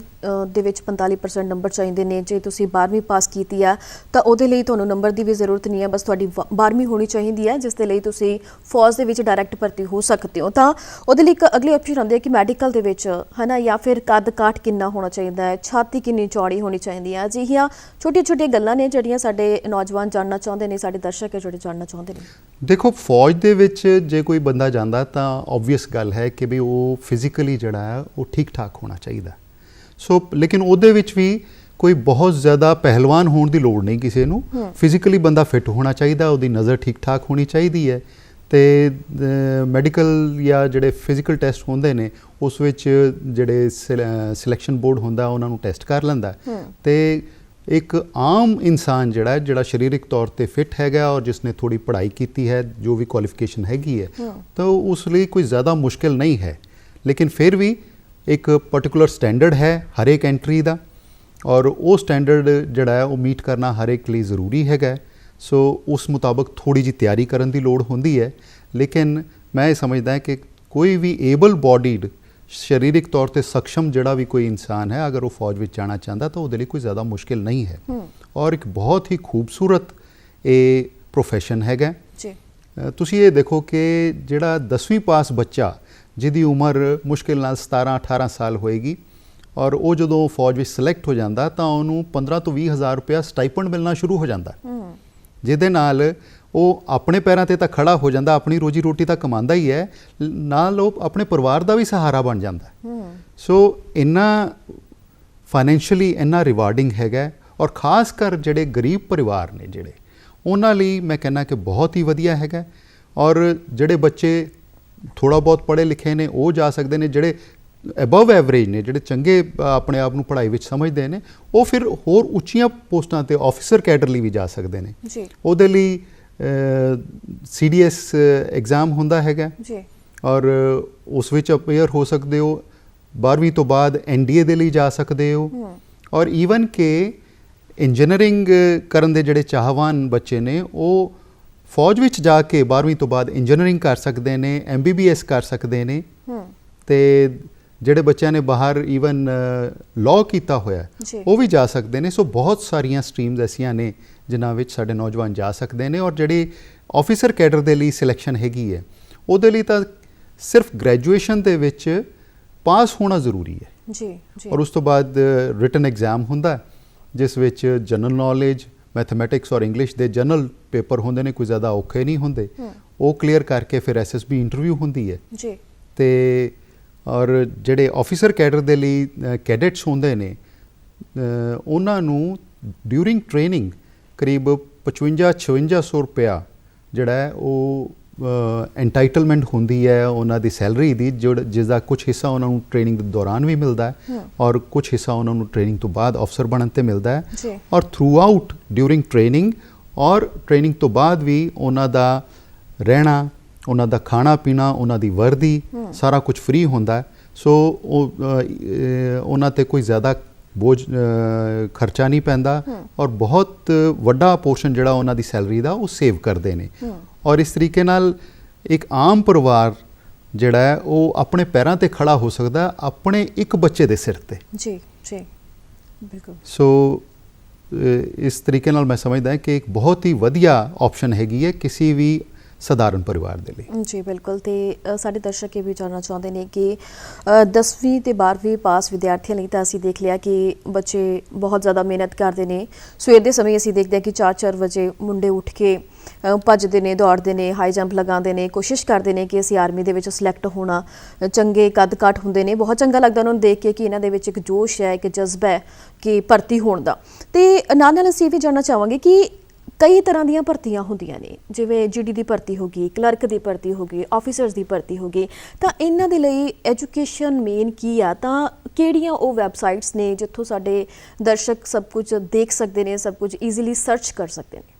ਦੇ ਵਿੱਚ 45% ਨੰਬਰ ਚਾਹੀਦੇ ਨੇ। ਜੇ ਤੁਸੀਂ 12ਵੀਂ ਪਾਸ ਕੀਤੀ ਆ ਤਾਂ ਉਹਦੇ ਲਈ ਤੁਹਾਨੂੰ ਨੰਬਰ ਦੀ ਵੀ ਜ਼ਰੂਰਤ ਨਹੀਂ ਹੈ, ਬਸ ਤੁਹਾਡੀ 12ਵੀਂ ਹੋਣੀ ਚਾਹੀਦੀ ਹੈ ਜਿਸ ਦੇ ਲਈ ਤੁਸੀਂ ਫੌਜ ਦੇ ਵਿੱਚ ਡਾਇਰੈਕਟ ਭਰਤੀ ਹੋ ਸਕਦੇ ਹੋ। ਤਾਂ ਉਹਦੇ ਲਈ ਇੱਕ ਅਗਲੀ ਆਪਸ਼ਨ ਆਉਂਦੀ ਹੈ ਕਿ ਮੈਡੀਕਲ ਦੇ ਵਿੱਚ ਹੈ ਨਾ, ਜਾਂ ਫਿਰ ਕੱਦ ਕਾਠ ਕਿੰਨਾ ਹੋਣਾ ਚਾਹੀਦਾ ਹੈ, ਛਾਤੀ ਕਿੰਨੀ ਚੌੜੀ ਹੋਣੀ ਚਾਹੀਦੀ ਹੈ। ਅਜਿਹੀਆਂ ਛੋਟੀਆਂ ਛੋਟੀਆਂ ਗੱਲਾਂ ਨੇ ਜਿਹੜੀਆਂ ਸਾਡੇ ਨੌਜਵਾਨ ਜਾਣਨਾ ਚਾਹੁੰਦੇ ਨੇ, ਸਾਡੇ ਦਰਸ਼ਕ ਹੈ ਜਿਹੜੇ ਜਾਣਨਾ ਚਾਹੁੰਦੇ ਨੇ। ਦੇਖੋ ਫੌਜ ਦੇ ਵਿੱਚ ਜੇ ਕੋਈ ਬੰਦਾ ਜਾਂਦਾ ਤਾਂ ਓਬਵੀਅਸ ਗੱਲ ਹੈ ਕਿ ਵੀ ਉਹ ਫਿਜ਼ੀਕਲੀ ਜਿਹੜਾ ਹੈ ਉਹ ਠੀਕ ਠਾਕ ਹੋਣਾ ਚਾਹੀਦਾ। ਸੋ ਲੇਕਿਨ ਉਹਦੇ ਵਿੱਚ ਵੀ ਕੋਈ ਬਹੁਤ ਜ਼ਿਆਦਾ ਪਹਿਲਵਾਨ ਹੋਣ ਦੀ ਲੋੜ ਨਹੀਂ ਕਿਸੇ ਨੂੰ, ਫਿਜ਼ੀਕਲੀ ਬੰਦਾ ਫਿੱਟ ਹੋਣਾ ਚਾਹੀਦਾ, ਉਹਦੀ ਨਜ਼ਰ ਠੀਕ ਠਾਕ ਹੋਣੀ ਚਾਹੀਦੀ ਹੈ ਤੇ ਮੈਡੀਕਲ ਜਾਂ ਜਿਹੜੇ ਫਿਜ਼ੀਕਲ ਟੈਸਟ ਹੁੰਦੇ ਨੇ ਉਸ ਵਿੱਚ ਜਿਹੜੇ ਸਿਲੈਕਸ਼ਨ ਬੋਰਡ ਹੁੰਦਾ ਉਹਨਾਂ ਨੂੰ ਟੈਸਟ ਕਰ ਲੈਂਦਾ ਤੇ ਇੱਕ ਆਮ ਇਨਸਾਨ ਜਿਹੜਾ ਸਰੀਰਕ ਤੌਰ ਤੇ ਫਿੱਟ ਹੈਗਾ ਔਰ ਜਿਸਨੇ ਥੋੜੀ ਪੜ੍ਹਾਈ ਕੀਤੀ ਹੈ, ਜੋ ਵੀ ਕੁਆਲੀਫਿਕੇਸ਼ਨ ਹੈਗੀ ਹੈ, ਤਾਂ ਉਸ ਲਈ ਕੋਈ ਜ਼ਿਆਦਾ ਮੁਸ਼ਕਿਲ ਨਹੀਂ ਹੈ। ਲੇਕਿਨ ਫਿਰ ਵੀ ਇੱਕ ਪਾਰਟਿਕੂਲਰ ਸਟੈਂਡਰਡ ਹੈ ਹਰ ਇੱਕ ਐਂਟਰੀ ਦਾ ਔਰ ਉਹ ਸਟੈਂਡਰਡ ਜਿਹੜਾ ਹੈ ਉਹ ਮੀਟ ਕਰਨਾ ਹਰ ਇੱਕ ਲਈ ਜ਼ਰੂਰੀ ਹੈਗਾ। ਸੋ ਉਸ ਮੁਤਾਬਕ ਥੋੜੀ ਜਿਹੀ ਤਿਆਰੀ ਕਰਨ ਦੀ ਲੋੜ ਹੁੰਦੀ ਹੈ। ਲੇਕਿਨ ਮੈਂ ਇਹ ਸਮਝਦਾ ਕਿ ਕੋਈ ਵੀ ਏਬਲ ਬੋਡੀਡ ਸਰੀਰਕ ਤੌਰ ਤੇ ਸક્ષਮ ਜਿਹੜਾ ਵੀ ਕੋਈ ਇਨਸਾਨ ਹੈ, ਅਗਰ ਉਹ ਫੌਜ ਵਿੱਚ ਜਾਣਾ ਚਾਹੁੰਦਾ ਤਾਂ ਉਹਦੇ ਲਈ ਕੋਈ ਜ਼ਿਆਦਾ ਮੁਸ਼ਕਿਲ ਨਹੀਂ ਹੈ ਔਰ ਇੱਕ ਬਹੁਤ ਹੀ ਖੂਬਸੂਰਤ ਇਹ ਪ੍ਰੋਫੈਸ਼ਨ ਹੈਗਾ ਜੀ। ਤੁਸੀਂ ਇਹ ਦੇਖੋ ਕਿ ਜਿਹੜਾ 10ਵੀਂ ਪਾਸ ਬੱਚਾ ਜਿਹਦੀ ਉਮਰ ਮੁਸ਼ਕਿਲ ਨਾਲ 17-18 ਸਾਲ ਹੋਏਗੀ ਔਰ ਉਹ ਜਦੋਂ ਫੌਜ ਵਿੱਚ ਸਿਲੈਕਟ ਹੋ ਜਾਂਦਾ ਤਾਂ ਉਹਨੂੰ 15 ਤੋਂ 20 ਹਜ਼ਾਰ ਰੁਪਇਆ ਸਟਾਈਪੈਂਡ ਮਿਲਣਾ ਸ਼ੁਰੂ ਹੋ ਜਾਂਦਾ, ਜਿਹਦੇ ਨਾਲ ਉਹ ਆਪਣੇ ਪੈਰਾਂ ਤੇ ਤਾਂ ਖੜਾ ਹੋ ਜਾਂਦਾ, ਆਪਣੀ ਰੋਜੀ ਰੋਟੀ ਤਾਂ ਕਮਾਉਂਦਾ ਹੀ ਹੈ, ਨਾਲ ਉਹ ਆਪਣੇ ਪਰਿਵਾਰ ਦਾ ਵੀ ਸਹਾਰਾ ਬਣ ਜਾਂਦਾ। ਸੋ ਇੰਨਾ ਫਾਈਨੈਂਸ਼ੀਅਲੀ ਇੰਨਾ ਰਿਵਾਰਡਿੰਗ ਹੈਗਾ ਔਰ ਖਾਸ ਕਰ ਜਿਹੜੇ ਗਰੀਬ ਪਰਿਵਾਰ ਨੇ ਜਿਹੜੇ, ਉਹਨਾਂ ਲਈ ਮੈਂ ਕਹਿੰਦਾ ਕਿ ਬਹੁਤ ਹੀ ਵਧੀਆ ਹੈਗਾ। ਔਰ ਜਿਹੜੇ ਬੱਚੇ ਥੋੜ੍ਹਾ ਬਹੁਤ ਪੜ੍ਹੇ ਲਿਖੇ ਨੇ ਉਹ ਜਾ ਸਕਦੇ ਨੇ, ਜਿਹੜੇ ਅਬਵ ਐਵਰੇਜ ਨੇ, ਜਿਹੜੇ ਚੰਗੇ ਆਪਣੇ ਆਪ ਨੂੰ ਪੜ੍ਹਾਈ ਵਿੱਚ ਸਮਝਦੇ ਨੇ, ਉਹ ਫਿਰ ਹੋਰ ਉੱਚੀਆਂ ਪੋਸਟਾਂ ਤੇ ਆਫਿਸਰ ਕੈਡਰ ਲਈ ਵੀ ਜਾ ਸਕਦੇ ਨੇ। ਉਹਦੇ ਲਈ CDS ਐਗਜ਼ਾਮ ਹੁੰਦਾ ਹੈਗਾ ਔਰ ਉਸ ਵਿੱਚ ਅਪੀਅਰ ਹੋ ਸਕਦੇ ਹੋ। 12ਵੀਂ ਤੋਂ ਬਾਅਦ NDA ਦੇ ਲਈ ਜਾ ਸਕਦੇ ਹੋ ਔਰ ਈਵਨ ਕਿ ਇੰਜੀਨੀਅਰਿੰਗ ਕਰਨ ਦੇ ਜਿਹੜੇ ਚਾਹਵਾਨ ਬੱਚੇ ਨੇ ਉਹ ਫੌਜ ਵਿੱਚ ਜਾ ਕੇ 12ਵੀਂ ਤੋਂ ਬਾਅਦ ਇੰਜੀਨੀਅਰਿੰਗ ਕਰ ਸਕਦੇ ਨੇ, MBBS ਕਰ ਸਕਦੇ ਨੇ ਤੇ ਜਿਹੜੇ ਬੱਚਿਆਂ ਨੇ ਬਾਹਰ ਈਵਨ ਲਾਅ ਕੀਤਾ ਹੋਇਆ ਉਹ ਵੀ ਜਾ ਸਕਦੇ ਨੇ। ਸੋ ਬਹੁਤ ਸਾਰੀਆਂ ਸਟਰੀਮਸ ਐਸੀਆਂ ਨੇ ਜਿਨ੍ਹਾਂ ਵਿੱਚ ਸਾਡੇ ਨੌਜਵਾਨ ਜਾ ਸਕਦੇ ਨੇ ਔਰ ਜਿਹੜੀ ਆਫਿਸਰ ਕੈਡਰ ਦੇ ਲਈ ਸਿਲੈਕਸ਼ਨ ਹੈਗੀ ਹੈ ਉਹਦੇ ਲਈ ਤਾਂ ਸਿਰਫ ਗ੍ਰੈਜੂਏਸ਼ਨ ਦੇ ਵਿੱਚ ਪਾਸ ਹੋਣਾ ਜ਼ਰੂਰੀ ਹੈ ਜੀ। ਔਰ ਉਸ ਤੋਂ ਬਾਅਦ ਰਿਟਨ ਐਗਜ਼ਾਮ ਹੁੰਦਾ ਜਿਸ ਵਿੱਚ ਜਨਰਲ ਨੌਲੇਜ, ਮੈਥਮੈਟਿਕਸ ਔਰ ਇੰਗਲਿਸ਼ ਦੇ ਜਨਰਲ ਪੇਪਰ ਹੁੰਦੇ ਨੇ, ਕੋਈ ਜ਼ਿਆਦਾ ਔਖੇ ਨਹੀਂ ਹੁੰਦੇ। ਉਹ ਕਲੀਅਰ ਕਰਕੇ ਫਿਰ SSB ਇੰਟਰਵਿਊ ਹੁੰਦੀ ਹੈ ਜੀ। ਤੇ ਔਰ ਜਿਹੜੇ ਆਫਿਸਰ ਕੈਡਰ ਦੇ ਲਈ ਕੈਡੇਟਸ ਹੁੰਦੇ ਨੇ ਉਹਨਾਂ ਨੂੰ ਡਿਊਰਿੰਗ ਟ੍ਰੇਨਿੰਗ ਕਰੀਬ 55-5600 ਰੁਪਇਆ ਜਿਹੜਾ ਹੈ ਉਹ ਐਂਟਾਈਟਲਮੈਂਟ ਹੁੰਦੀ ਹੈ ਉਹਨਾਂ ਦੀ ਸੈਲਰੀ ਦੀ, ਜਿਸ ਦਾ ਕੁਝ ਹਿੱਸਾ ਉਹਨਾਂ ਨੂੰ ਟ੍ਰੇਨਿੰਗ ਦੇ ਦੌਰਾਨ ਵੀ ਮਿਲਦਾ ਹੈ ਔਰ ਕੁਝ ਹਿੱਸਾ ਉਹਨਾਂ ਨੂੰ ਟ੍ਰੇਨਿੰਗ ਤੋਂ ਬਾਅਦ ਅਫਸਰ ਬਣਨ 'ਤੇ ਮਿਲਦਾ ਹੈ। ਔਰ ਥਰੂ ਆਊਟ ਡਿਊਰਿੰਗ ਟ੍ਰੇਨਿੰਗ ਔਰ ਟ੍ਰੇਨਿੰਗ ਤੋਂ ਬਾਅਦ ਵੀ ਉਹਨਾਂ ਦਾ ਰਹਿਣਾ, ਉਹਨਾਂ ਦਾ ਖਾਣਾ ਪੀਣਾ, ਉਹਨਾਂ ਦੀ ਵਰਦੀ ਸਾਰਾ ਕੁਝ ਫ੍ਰੀ ਹੁੰਦਾ। ਸੋ ਉਹਨਾਂ 'ਤੇ ਕੋਈ ਜ਼ਿਆਦਾ ਬੋਝ ਖਰਚਾ ਨਹੀਂ ਪੈਂਦਾ ਔਰ ਬਹੁਤ ਵੱਡਾ ਪੋਰਸ਼ਨ ਜਿਹੜਾ ਉਹਨਾਂ ਦੀ ਸੈਲਰੀ ਦਾ ਉਹ ਸੇਵ ਕਰਦੇ ਨੇ। ਔਰ ਇਸ ਤਰੀਕੇ ਨਾਲ ਇੱਕ ਆਮ ਪਰਿਵਾਰ ਜਿਹੜਾ ਹੈ ਉਹ ਆਪਣੇ ਪੈਰਾਂ ਤੇ ਖੜਾ ਹੋ ਸਕਦਾ ਆਪਣੇ ਇੱਕ ਬੱਚੇ ਦੇ ਸਿਰ ਤੇ ਜੀ ਜੀ ਬਿਲਕੁਲ। ਸੋ ਇਸ ਤਰੀਕੇ ਨਾਲ ਮੈਂ ਸਮਝਦਾ ਕਿ ਇੱਕ ਬਹੁਤ ਹੀ ਵਧੀਆ ਆਪਸ਼ਨ ਹੈਗੀ ਹੈ ਕਿਸੇ ਵੀ ਸਧਾਰਨ ਪਰਿਵਾਰ ਦੇ ਲਈ। ਜੀ ਬਿਲਕੁਲ। ਤੇ ਸਾਡੇ ਦਰਸ਼ਕ ਇਹ ਵੀ ਜਾਣਨਾ ਚਾਹੁੰਦੇ ਨੇ ਕਿ 10ਵੀਂ ਤੇ 12ਵੀਂ ਪਾਸ ਵਿਦਿਆਰਥੀਆਂ ਲਈ ਤਾਂ ਅਸੀਂ ਦੇਖ ਲਿਆ ਕਿ ਬੱਚੇ ਬਹੁਤ ਜ਼ਿਆਦਾ ਮਿਹਨਤ ਕਰਦੇ ਨੇ। ਸਵੇਰ ਦੇ ਸਮੇਂ ਅਸੀਂ ਦੇਖਦੇ ਹਾਂ ਕਿ 4-4 ਵਜੇ ਮੁੰਡੇ ਉੱਠ ਕੇ ਭੱਜਦੇ ਨੇ, ਦੌੜਦੇ ਨੇ, ਹਾਈ ਜੰਪ ਲਗਾਉਂਦੇ ਨੇ, ਕੋਸ਼ਿਸ਼ ਕਰਦੇ ਨੇ ਕਿ ਅਸੀਂ ਆਰਮੀ ਦੇ ਵਿੱਚ ਸਿਲੈਕਟ ਹੋਣਾ। ਚੰਗੇ ਕੱਦ-ਕਾਠ ਹੁੰਦੇ ਨੇ, ਬਹੁਤ ਚੰਗਾ ਲੱਗਦਾ ਉਹਨਾਂ ਨੂੰ ਦੇਖ ਕੇ ਕਿ ਇਹਨਾਂ ਦੇ ਵਿੱਚ ਇੱਕ ਜੋਸ਼ ਹੈ, ਇੱਕ ਜਜ਼ਬਾ ਹੈ ਕਿ ਭਰਤੀ ਹੋਣ ਦਾ। ਤੇ ਨਾਲ ਅਸੀਂ ਵੀ ਜਾਣਨਾ ਚਾਹਾਂਗੇ ਕਿ ਕਈ ਤਰ੍ਹਾਂ ਦੀਆਂ ਭਰਤੀਆਂ ਹੁੰਦੀਆਂ ਨੇ, ਜਿਵੇਂ GD ਦੀ ਭਰਤੀ ਹੋ ਗਈ, ਕਲਰਕ ਦੀ ਭਰਤੀ ਹੋ ਗਈ, ਆਫੀਸਰਸ ਦੀ ਭਰਤੀ ਹੋ ਗਈ। ਤਾਂ ਇਹਨਾਂ ਦੇ ਲਈ ਐਜੂਕੇਸ਼ਨ ਮੇਨ ਕੀ ਆ? ਤਾਂ ਕਿਹੜੀਆਂ ਉਹ ਵੈਬਸਾਈਟਸ ਨੇ ਜਿੱਥੋਂ ਸਾਡੇ ਦਰਸ਼ਕ ਸਭ ਕੁਝ ਦੇਖ ਸਕਦੇ ਨੇ, ਸਭ ਕੁਝ ਈਜ਼ੀਲੀ ਸਰਚ ਕਰ ਸਕਦੇ ਨੇ?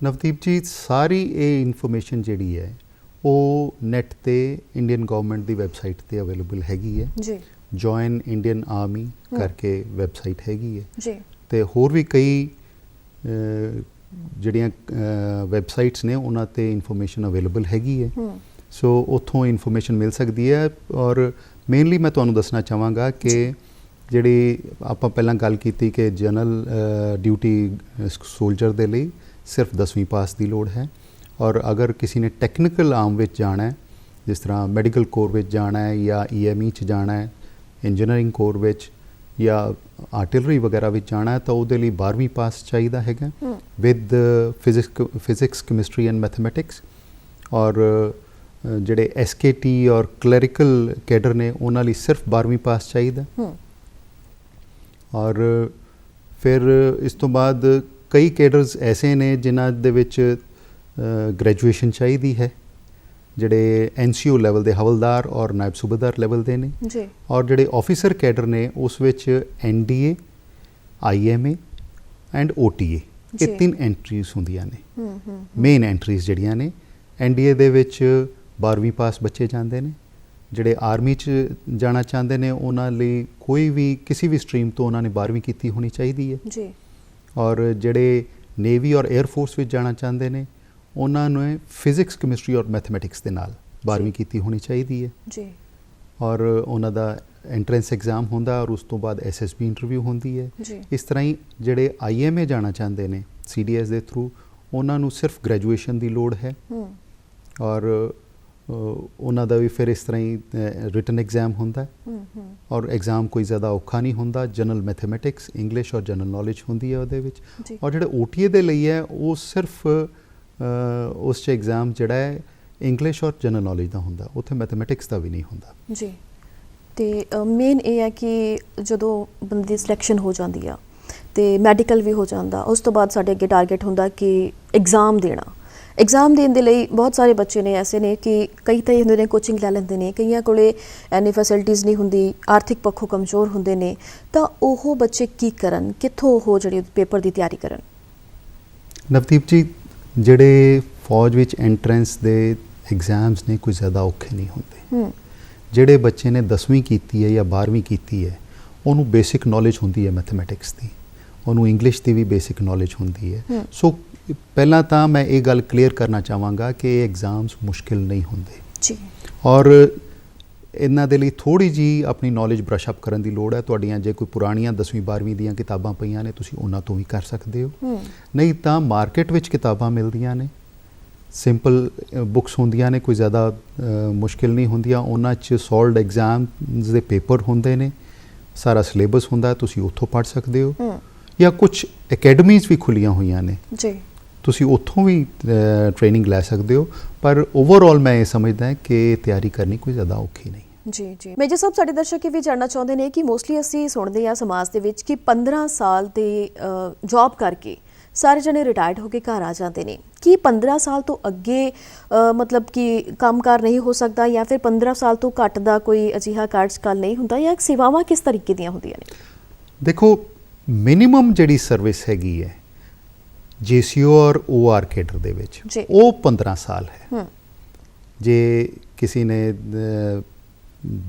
ਨਵਦੀਪ ਜੀ, ਸਾਰੀ ਇਹ ਇਨਫੋਰਮੇਸ਼ਨ ਜਿਹੜੀ ਹੈ ਉਹ ਨੈੱਟ ਤੇ ਇੰਡੀਅਨ ਗਵਰਨਮੈਂਟ ਦੀ ਵੈਬਸਾਈਟ ਤੇ ਅਵੇਲੇਬਲ ਹੈਗੀ ਹੈ ਜੀ। ਜੁਆਇਨ ਇੰਡੀਅਨ ਆਰਮੀ ਕਰਕੇ ਵੈਬਸਾਈਟ ਹੈਗੀ ਹੈ ਜੀ। ਤੇ ਹੋਰ ਵੀ ਕਈ ਜਿਹੜੀਆਂ ਵੈਬਸਾਈਟਸ ਨੇ ਉਹਨਾਂ ਤੇ ਇਨਫੋਰਮੇਸ਼ਨ ਅਵੇਲੇਬਲ ਹੈਗੀ ਹੈ। ਸੋ ਉੱਥੋਂ ਇਨਫੋਰਮੇਸ਼ਨ ਮਿਲ ਸਕਦੀ ਹੈ। ਔਰ ਮੇਨਲੀ ਮੈਂ ਤੁਹਾਨੂੰ ਦੱਸਣਾ ਚਾਹਾਂਗਾ ਕਿ ਜਿਹੜੀ ਆਪਾਂ ਪਹਿਲਾਂ ਗੱਲ ਕੀਤੀ ਕਿ ਜਨਰਲ ਡਿਊਟੀ ਸੋਲਜਰ ਦੇ ਲਈ ਸਿਰਫ 10ਵੀਂ ਪਾਸ ਦੀ ਲੋੜ ਹੈ। ਔਰ ਅਗਰ ਕਿਸੇ ਨੇ ਟੈਕਨੀਕਲ ਆਰਮ ਵਿੱਚ ਜਾਣਾ ਹੈ, ਜਿਸ ਤਰ੍ਹਾਂ ਮੈਡੀਕਲ ਕੋਰ ਵਿੱਚ ਜਾਣਾ ਹੈ ਜਾਂ EME 'ਚ ਜਾਣਾ ਹੈ, ਇੰਜੀਨੀਅਰਿੰਗ ਕੋਰ ਵਿੱਚ ਜਾਂ ਆਰਟਿਲਰੀ ਵਗੈਰਾ ਵਿੱਚ ਜਾਣਾ ਹੈ, ਤਾਂ ਉਹਦੇ ਲਈ 12ਵੀਂ ਪਾਸ ਚਾਹੀਦਾ ਹੈਗਾ with physics, chemistry and mathematics. ਔਰ ਜਿਹੜੇ SKT ਔਰ ਕਲੈਰੀਕਲ ਕੈਡਰ ਨੇ ਉਹਨਾਂ ਲਈ ਸਿਰਫ 12ਵੀਂ ਪਾਸ ਚਾਹੀਦਾ। ਔਰ ਫਿਰ ਇਸ ਤੋਂ ਬਾਅਦ ਕਈ ਕੈਡਰਸ ਐਸੇ ਨੇ ਜਿਨ੍ਹਾਂ ਦੇ ਵਿੱਚ ਗ੍ਰੈਜੂਏਸ਼ਨ ਚਾਹੀਦੀ ਹੈ, ਜਿਹੜੇ NCO ਲੈਵਲ ਦੇ ਹਵਲਦਾਰ ਔਰ ਨਾਇਬ ਸੂਬੇਦਾਰ ਲੈਵਲ ਦੇ ਨੇ ਜੀ। ਔਰ ਜਿਹੜੇ ਆਫੀਸਰ ਕੈਡਰ ਨੇ ਉਸ ਵਿੱਚ NDA, IMA ਐਂਡ OTA ਇਹ 3 ਐਂਟਰੀਜ਼ ਹੁੰਦੀਆਂ ਨੇ। ਮੇਨ ਐਂਟਰੀਜ਼ ਜਿਹੜੀਆਂ ਨੇ NDA ਦੇ ਵਿੱਚ 12ਵੀਂ ਪਾਸ ਬੱਚੇ ਜਾਂਦੇ ਨੇ। ਜਿਹੜੇ ਆਰਮੀ 'ਚ ਜਾਣਾ ਚਾਹੁੰਦੇ ਨੇ ਉਹਨਾਂ ਲਈ ਕੋਈ ਵੀ ਕਿਸੇ ਵੀ ਸਟਰੀਮ ਤੋਂ ਉਹਨਾਂ ਨੇ 12ਵੀਂ ਕੀਤੀ ਹੋਣੀ ਚਾਹੀਦੀ ਹੈ ਜੀ। ਔਰ ਜਿਹੜੇ ਨੇਵੀ ਔਰ 에ਅਰ ਫੋਰਸ ਵਿੱਚ ਜਾਣਾ ਚਾਹੁੰਦੇ ਨੇ ਉਹਨਾਂ ਨੂੰ ਫਿਜ਼ਿਕਸ, ਕੈਮਿਸਟਰੀ ਔਰ ਮੈਥਮੈਟਿਕਸ ਦੇ ਨਾਲ 12ਵੀਂ ਕੀਤੀ ਹੋਣੀ ਚਾਹੀਦੀ ਹੈ ਜੀ। ਔਰ ਉਹਨਾਂ ਦਾ ਐਂਟਰੈਂਸ ਐਗਜ਼ਾਮ ਹੁੰਦਾ ਔਰ ਉਸ ਤੋਂ ਬਾਅਦ SSB ਇੰਟਰਵਿਊ ਹੁੰਦੀ ਹੈ ਜੀ। ਇਸ ਤਰ੍ਹਾਂ ਹੀ ਜਿਹੜੇ IMA ਜਾਣਾ ਚਾਹੁੰਦੇ ਨੇ CDS ਦੇ ਥਰੂ, ਉਹਨਾਂ ਨੂੰ ਸਿਰਫ ਗ੍ਰੈਜੂਏਸ਼ਨ ਦੀ ਲੋੜ ਹੈ। ਔਰ ਉਹਨਾਂ ਦਾ ਵੀ ਫਿਰ ਇਸ ਤਰ੍ਹਾਂ ਹੀ ਰਿਟਨ ਐਗਜ਼ਾਮ ਹੁੰਦਾ ਔਰ ਐਗਜ਼ਾਮ ਕੋਈ ਜ਼ਿਆਦਾ ਔਖਾ ਨਹੀਂ ਹੁੰਦਾ। ਜਨਰਲ ਮੈਥਮੈਟਿਕਸ, ਇੰਗਲਿਸ਼ ਔਰ ਜਨਰਲ ਨੌਲੇਜ ਹੁੰਦੀ ਹੈ ਉਹਦੇ ਵਿੱਚ। ਔਰ ਜਿਹੜੇ OTA ਦੇ ਲਈ ਹੈ ਉਹ ਸਿਰਫ ਉਸ 'ਚ ਐਗਜ਼ਾਮ ਜਿਹੜਾ ਹੈ ਇੰਗਲਿਸ਼ ਔਰ ਜਨਰਲ ਨੌਲੇਜ ਦਾ ਹੁੰਦਾ, ਉੱਥੇ ਮੈਥਮੈਟਿਕਸ ਦਾ ਵੀ ਨਹੀਂ ਹੁੰਦਾ ਜੀ। ਤੇ ਮੇਨ ਇਹ ਹੈ ਕਿ ਜਦੋਂ ਬੰਦੇ ਦੀ ਸਿਲੈਕਸ਼ਨ ਹੋ ਜਾਂਦੀ ਆ ਤੇ ਮੈਡੀਕਲ ਵੀ ਹੋ ਜਾਂਦਾ, ਉਸ ਤੋਂ ਬਾਅਦ ਸਾਡੇ ਅੱਗੇ ਟਾਰਗੇਟ ਹੁੰਦਾ ਕਿ ਐਗਜ਼ਾਮ ਦੇਣਾ। ਐਗਜ਼ਾਮ ਦੇਣ ਦੇ ਲਈ ਬਹੁਤ ਸਾਰੇ ਬੱਚੇ ਨੇ ਐਸੇ ਨੇ ਕਿ ਕਈ ਤਾਂ ਹੁੰਦੇ ਨੇ ਕੋਚਿੰਗ ਲੈ ਲੈਂਦੇ ਨੇ, ਕਈਆਂ ਕੋਲੇ ਐਨੀ ਫੈਸਿਲਿਟੀਜ਼ ਨਹੀਂ ਹੁੰਦੀ, ਆਰਥਿਕ ਪੱਖੋਂ ਕਮਜ਼ੋਰ ਹੁੰਦੇ ਨੇ। ਤਾਂ ਉਹ ਬੱਚੇ ਕੀ ਕਰਨ, ਕਿੱਥੋਂ ਉਹ ਜਿਹੜੇ ਪੇਪਰ ਦੀ ਤਿਆਰੀ ਕਰਨ? ਨਵਦੀਪ ਜੀ, ਜਿਹੜੇ ਫੌਜ ਵਿੱਚ ਐਂਟਰੈਂਸ ਦੇ ਐਗਜ਼ਾਮਸ ਨੇ ਕੋਈ ਜ਼ਿਆਦਾ ਔਖੇ ਨਹੀਂ ਹੁੰਦੇ। ਜਿਹੜੇ ਬੱਚੇ ਨੇ 10ਵੀਂ ਕੀਤੀ ਹੈ ਜਾਂ 12ਵੀਂ ਕੀਤੀ ਹੈ ਉਹਨੂੰ ਬੇਸਿਕ ਨੌਲੇਜ ਹੁੰਦੀ ਹੈ ਮੈਥਮੈਟਿਕਸ ਦੀ, ਉਹਨੂੰ ਇੰਗਲਿਸ਼ ਦੀ ਵੀ ਬੇਸਿਕ ਨੌਲੇਜ ਹੁੰਦੀ ਹੈ। ਸੋ ਪਹਿਲਾਂ ਤਾਂ ਮੈਂ ਇਹ ਗੱਲ ਕਲੀਅਰ ਕਰਨਾ ਚਾਹਾਂਗਾ ਕਿ ਇਹ ਐਗਜ਼ਾਮਸ ਮੁਸ਼ਕਿਲ ਨਹੀਂ ਹੁੰਦੇ ਜੀ। ਔਰ ਇਹਨਾਂ ਦੇ ਲਈ ਥੋੜ੍ਹੀ ਜਿਹੀ ਆਪਣੀ ਨੌਲੇਜ ਬਰਸ਼ ਅਪ ਕਰਨ ਦੀ ਲੋੜ ਹੈ। ਤੁਹਾਡੀਆਂ ਜੇ ਕੋਈ ਪੁਰਾਣੀਆਂ 10ਵੀਂ 12ਵੀਂ ਦੀਆਂ ਕਿਤਾਬਾਂ ਪਈਆਂ ਨੇ ਤੁਸੀਂ ਉਹਨਾਂ ਤੋਂ ਵੀ ਕਰ ਸਕਦੇ ਹੋ। ਨਹੀਂ ਤਾਂ ਮਾਰਕੀਟ ਵਿੱਚ ਕਿਤਾਬਾਂ ਮਿਲਦੀਆਂ ਨੇ, ਸਿੰਪਲ ਬੁੱਕਸ ਹੁੰਦੀਆਂ ਨੇ, ਕੋਈ ਜ਼ਿਆਦਾ ਮੁਸ਼ਕਿਲ ਨਹੀਂ ਹੁੰਦੀਆਂ। ਉਹਨਾਂ 'ਚ ਸੋਲਵਡ ਐਗਜ਼ਾਮਸ ਦੇ ਪੇਪਰ ਹੁੰਦੇ ਨੇ, ਸਾਰਾ ਸਿਲੇਬਸ ਹੁੰਦਾ, ਤੁਸੀਂ ਉੱਥੋਂ ਪੜ੍ਹ ਸਕਦੇ ਹੋ। ਜਾਂ ਕੁਝ ਅਕੈਡਮੀਜ਼ ਵੀ ਖੁੱਲੀਆਂ ਹੋਈਆਂ ਨੇ ਜੀ, ਤੁਸੀਂ ਉੱਥੋਂ ਵੀ ਟ੍ਰੇਨਿੰਗ ਲੈ ਸਕਦੇ ਹੋ। ਪਰ ਓਵਰਆਲ ਮੈਂ ਇਹ ਸਮਝਦਾ ਕਿ ਤਿਆਰੀ ਕਰਨੀ ਕੋਈ ਜ਼ਿਆਦਾ ਔਖੀ ਨਹੀਂ। ਜੀ ਮੇਜਰ ਸਾਹਿਬ, ਸਾਡੇ ਦਰਸ਼ਕ ਇਹ ਵੀ ਜਾਣਨਾ ਚਾਹੁੰਦੇ ਨੇ ਕਿ ਮੋਸਟਲੀ ਅਸੀਂ ਸੁਣਦੇ ਹਾਂ ਸਮਾਜ ਦੇ ਵਿੱਚ ਕਿ 15 ਸਾਲ ਦੇ ਜੌਬ ਕਰਕੇ ਸਾਰੇ ਜਣੇ ਰਿਟਾਇਰਡ ਹੋ ਕੇ ਘਰ ਆ ਜਾਂਦੇ ਨੇ। ਕੀ 15 ਸਾਲ ਤੋਂ ਅੱਗੇ ਮਤਲਬ ਕਿ ਕੰਮਕਾਰ ਨਹੀਂ ਹੋ ਸਕਦਾ, ਜਾਂ ਫਿਰ 15 ਸਾਲ ਤੋਂ ਘੱਟ ਦਾ ਕੋਈ ਅਜਿਹਾ ਕਾਰਜਕਾਲ ਨਹੀਂ ਹੁੰਦਾ, ਜਾਂ ਸੇਵਾਵਾਂ ਕਿਸ ਤਰੀਕੇ ਦੀਆਂ ਹੁੰਦੀਆਂ ਨੇ? ਦੇਖੋ, ਮਿਨੀਮਮ ਜਿਹੜੀ ਸਰਵਿਸ ਹੈਗੀ ਹੈ JCO ਔਰ OR ਕੇਡਰ ਦੇ ਵਿੱਚ ਉਹ 15 ਸਾਲ ਹੈ। ਜੇ ਕਿਸੇ ਨੇ